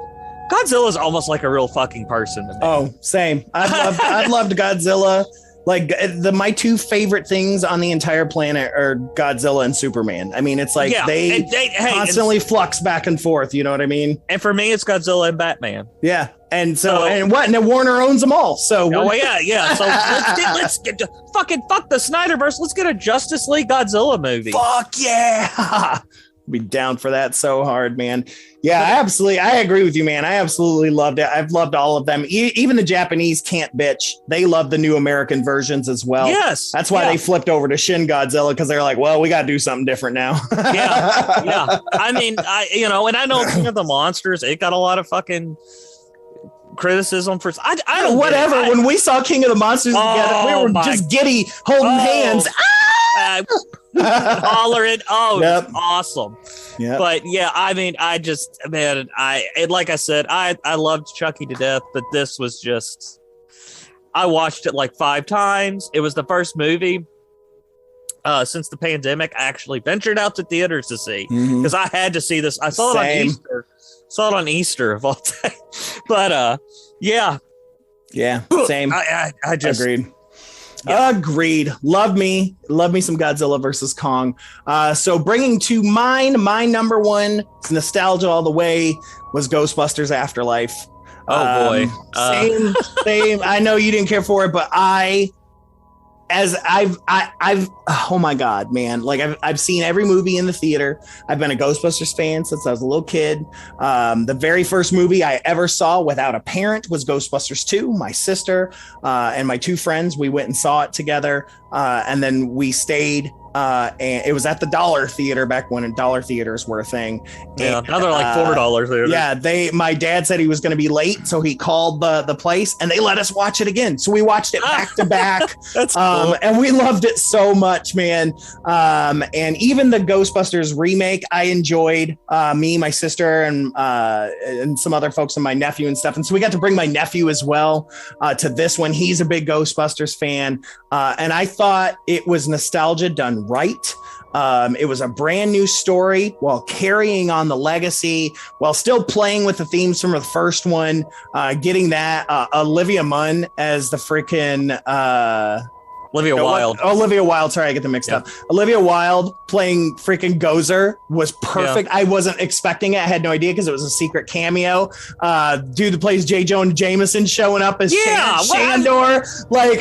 Godzilla's almost like a real fucking person to me. Oh, same. I've loved Godzilla. Like my two favorite things on the entire planet are Godzilla and Superman. I mean, it's like they constantly flux back and forth. You know what I mean? And for me, it's Godzilla and Batman. Yeah. And and then Warner owns them all. So yeah. So let's get fucking fuck the Snyderverse. Let's get a Justice League Godzilla movie. Fuck yeah. Be down for that so hard, man. Yeah, I agree with you, man. I absolutely loved it. I've loved all of them. Even the Japanese can't bitch. They love the new American versions as well. Yes. That's why they flipped over to Shin Godzilla, because they're like, well, we got to do something different now. Yeah. I mean, and I know King of the Monsters, it got a lot of fucking criticism for I don't whatever. When we saw King of the Monsters together, we were just giddy holding hands. Hollering. Oh, yep. It was awesome. Yeah. But yeah, I mean, like I said, I loved Chucky to death, but this was just, I watched it like 5 times. It was the first movie since the pandemic I actually ventured out to theaters to see, because I had to see this. I saw it on Easter. Saw it on Easter of all time. But yeah, same. I just agreed. Yeah. Agreed. Love me some Godzilla versus Kong. So bringing to mind, my number one, it's nostalgia all the way, was Ghostbusters Afterlife. Oh boy. Same. I know you didn't care for it, but oh my God, man. Like I've seen every movie in the theater. I've been a Ghostbusters fan since I was a little kid. The very first movie I ever saw without a parent was Ghostbusters 2. My sister and my 2 friends, we went and saw it together. And then we stayed, and it was at the Dollar Theater back when dollar theaters were a thing. Yeah, now they're like $4 theaters. Yeah, my dad said he was going to be late, so he called the place, and they let us watch it again. So we watched it back to back. That's cool. And we loved it so much, man. And even the Ghostbusters remake, I enjoyed. Me, my sister, and some other folks, and my nephew and stuff. And so we got to bring my nephew as well to this one. He's a big Ghostbusters fan, and I thought it was nostalgia done right. It was a brand new story while carrying on the legacy, while still playing with the themes from the first one, getting that Olivia Munn as the freaking Olivia Wilde. Sorry, I get them mixed up. Olivia Wilde playing freaking Gozer was perfect. Yeah. I wasn't expecting it. I had no idea because it was a secret cameo. Dude that plays J. Jonah Jameson showing up as Shandor. I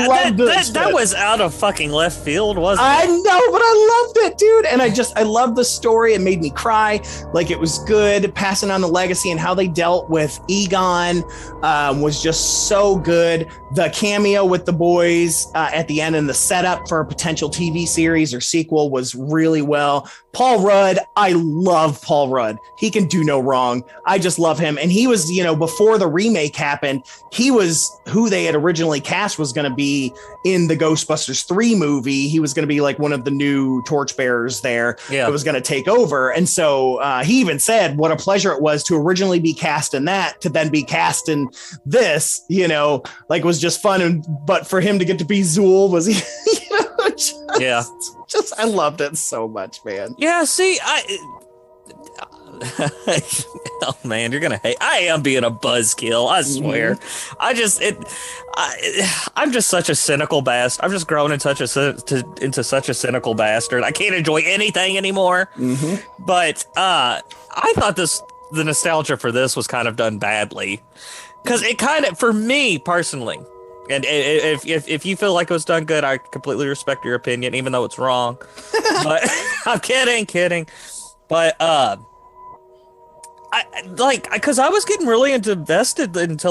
loved this. That was out of fucking left field, wasn't it? I know, but I loved it, dude. And I loved the story. It made me cry. Like, it was good. Passing on the legacy and how they dealt with Egon was just so good. The cameo with the boys at the end and the setup for a potential TV series or sequel was really well. Paul Rudd, I love Paul Rudd. He can do no wrong. I just love him. And he was, before the remake happened, he was who they had originally cast was going to be in the Ghostbusters 3 movie. He was going to be like one of the new torchbearers there that was going to take over. And so he even said what a pleasure it was to originally be cast in that, to then be cast in this, was just fun. But for him to get to be Zool was, I loved it so much, man. Yeah, see, oh man, you're gonna hate. I am being a buzzkill, I swear. I'm just such a cynical bastard. I've just grown into such a cynical bastard. I can't enjoy anything anymore. But I thought the nostalgia for this was kind of done badly, because it kind of, for me personally. And if you feel like it was done good, I completely respect your opinion, even though it's wrong. But I'm kidding. But because I was getting really invested into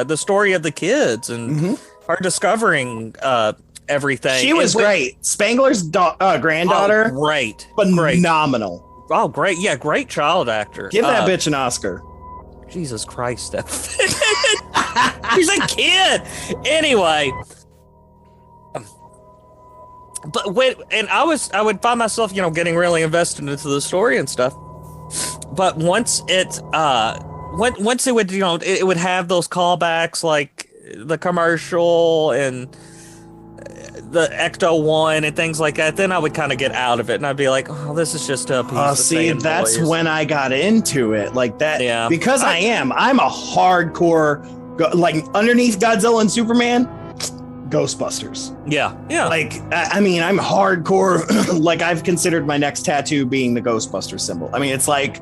the story of the kids and her discovering everything. She was great. Spangler's granddaughter, great, phenomenal. Oh, great! Yeah, great child actor. Give that bitch an Oscar. Jesus Christ, she's a kid. Anyway, I would find myself, getting really invested into the story and stuff. But once it would, it would have those callbacks like the commercial and the Ecto 1 and things like that, then I would kind of get out of it, and I'd be like, oh, this is just a piece of see, that's when I got into it, like that. Yeah. Because I'm a hardcore, like underneath Godzilla and Superman, Ghostbusters. Yeah. Like, I mean, I'm hardcore. Like, I've considered my next tattoo being the Ghostbuster symbol. I mean, it's like,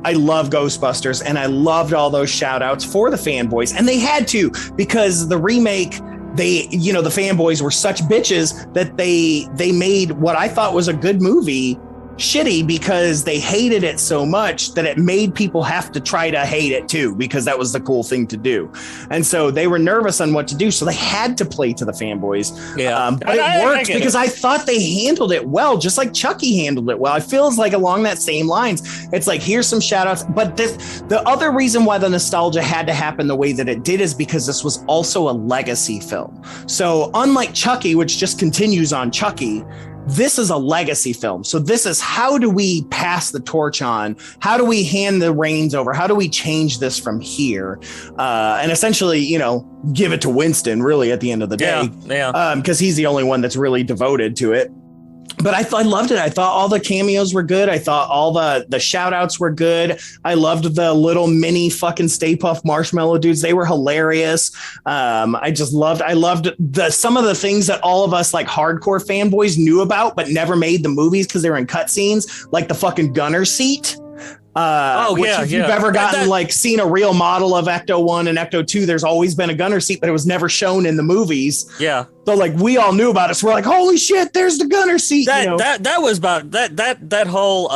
I love Ghostbusters, and I loved all those shout outs for the fanboys, and they had to, because the remake, the fanboys were such bitches that they made what I thought was a good movie shitty, because they hated it so much that it made people have to try to hate it too, because that was the cool thing to do. And so they were nervous on what to do, so they had to play to the fanboys. Yeah, but it worked because I thought they handled it well, just like Chucky handled it well. It feels like along that same lines. It's like, here's some shout outs, but the other reason why the nostalgia had to happen the way that it did is because this was also a legacy film. So unlike Chucky, which just continues on Chucky, this is a legacy film. So this is, how do we pass the torch on? How do we hand the reins over? How do we change this from here? And essentially, give it to Winston, really, at the end of the day. Yeah. Because he's the only one that's really devoted to it. But I loved it. I thought all the cameos were good. I thought all the shout outs were good. I loved the little mini fucking Stay Puft Marshmallow dudes. They were hilarious. I loved some of the things that all of us like hardcore fanboys knew about, but never made the movies because they were in cutscenes, like the fucking gunner seat. If you've ever seen a real model of Ecto 1 and Ecto 2, there's always been a gunner seat, but it was never shown in the movies. Yeah. So like we all knew about it. So we're like, holy shit, there's the gunner seat. That was about that whole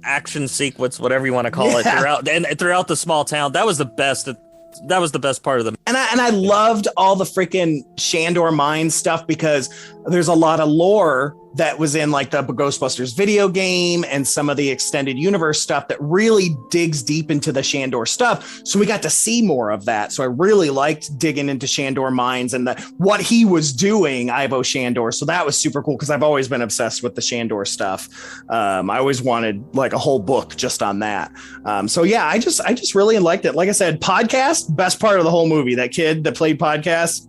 action sequence, whatever you want to call it, throughout the small town. That was the best. That was the best part of the. And I loved all the freaking Shandor Mines stuff, because there's a lot of lore that was in like the Ghostbusters video game and some of the extended universe stuff that really digs deep into the Shandor stuff. So we got to see more of that. So I really liked digging into Shandor Mines and what he was doing, Ivo Shandor. So that was super cool, because I've always been obsessed with the Shandor stuff. I always wanted like a whole book just on that. So yeah, I just really liked it. Like I said, podcast, best part of the whole movie. That kid that played podcast,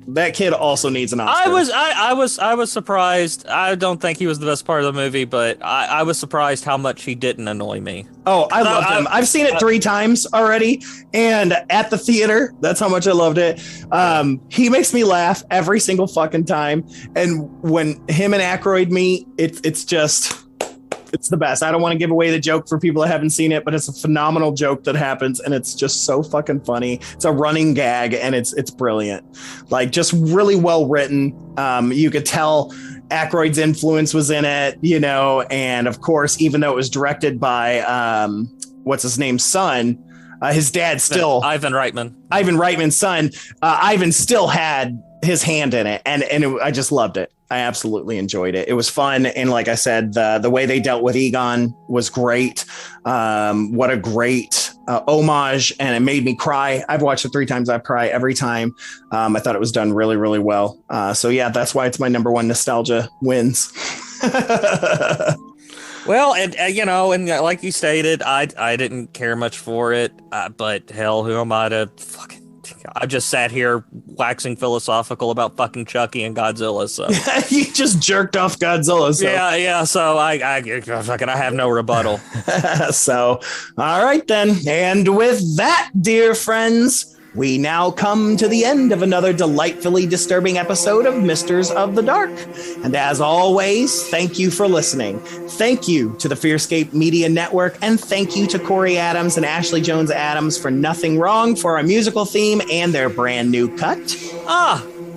that kid also needs an Oscar. I was surprised. I don't think he was the best part of the movie, but I was surprised how much he didn't annoy me. Oh, I loved him. I've seen it 3 times already, and at the theater, that's how much I loved it. He makes me laugh every single fucking time, and when him and Aykroyd meet, it's the best. I don't want to give away the joke for people that haven't seen it, but it's a phenomenal joke that happens, and it's just so fucking funny. It's a running gag, and it's brilliant. Like, just really well written. You could tell Aykroyd's influence was in it, and of course, even though it was directed by what's his name's son, his dad still Ivan Reitman's son. Ivan still had his hand in it, and I just loved it. I absolutely enjoyed it. It was fun. And like I said, the way they dealt with Egon was great. What a great homage. And it made me cry. I've watched it 3 times. I've cried every time. I thought it was done really, really well. So yeah, that's why it's my number 1 nostalgia wins. Well, and and like you stated, I didn't care much for it, but hell, who am I to fucking... I just sat here waxing philosophical about fucking Chucky and Godzilla. So you just jerked off Godzilla. So. Yeah. So I have no rebuttal. So, all right then. And with that, dear friends, we now come to the end of another delightfully disturbing episode of Misters of the Dark. And as always, thank you for listening. Thank you to the Fearscape Media Network, and thank you to Corey Adams and Ashley Jones Adams for Nothing Wrong for our musical theme and their brand new cut.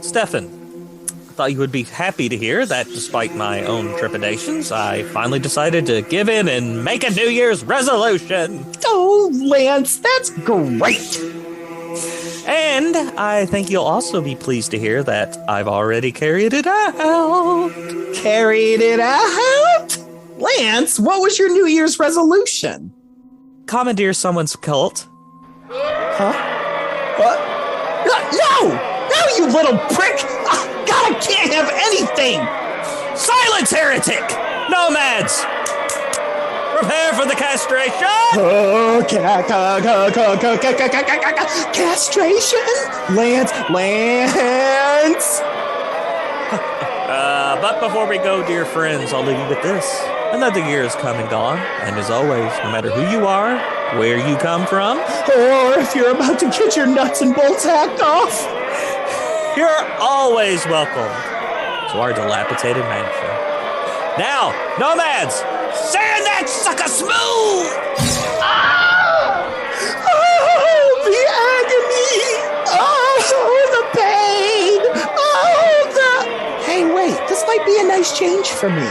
Stefan, I thought you would be happy to hear that despite my own trepidations, I finally decided to give in and make a New Year's resolution. Oh, Lance, that's great. And I think you'll also be pleased to hear that I've already carried it out. Carried it out? Lance, what was your New Year's resolution? Commandeer someone's cult. Huh? What? No, you little prick! Oh, God, I can't have anything! Silence, heretic! Nomads! Prepare for the castration! Oh, castration? Lance! But before we go, dear friends, I'll leave you with this. Another year has come and gone, and as always, no matter who you are, where you come from, or if you're about to get your nuts and bolts hacked off, you're always welcome to our dilapidated mansion. Now, nomads, sand that sucker smooth! Oh, the agony! Oh, the pain! Oh, the... Hey, wait, this might be a nice change for me.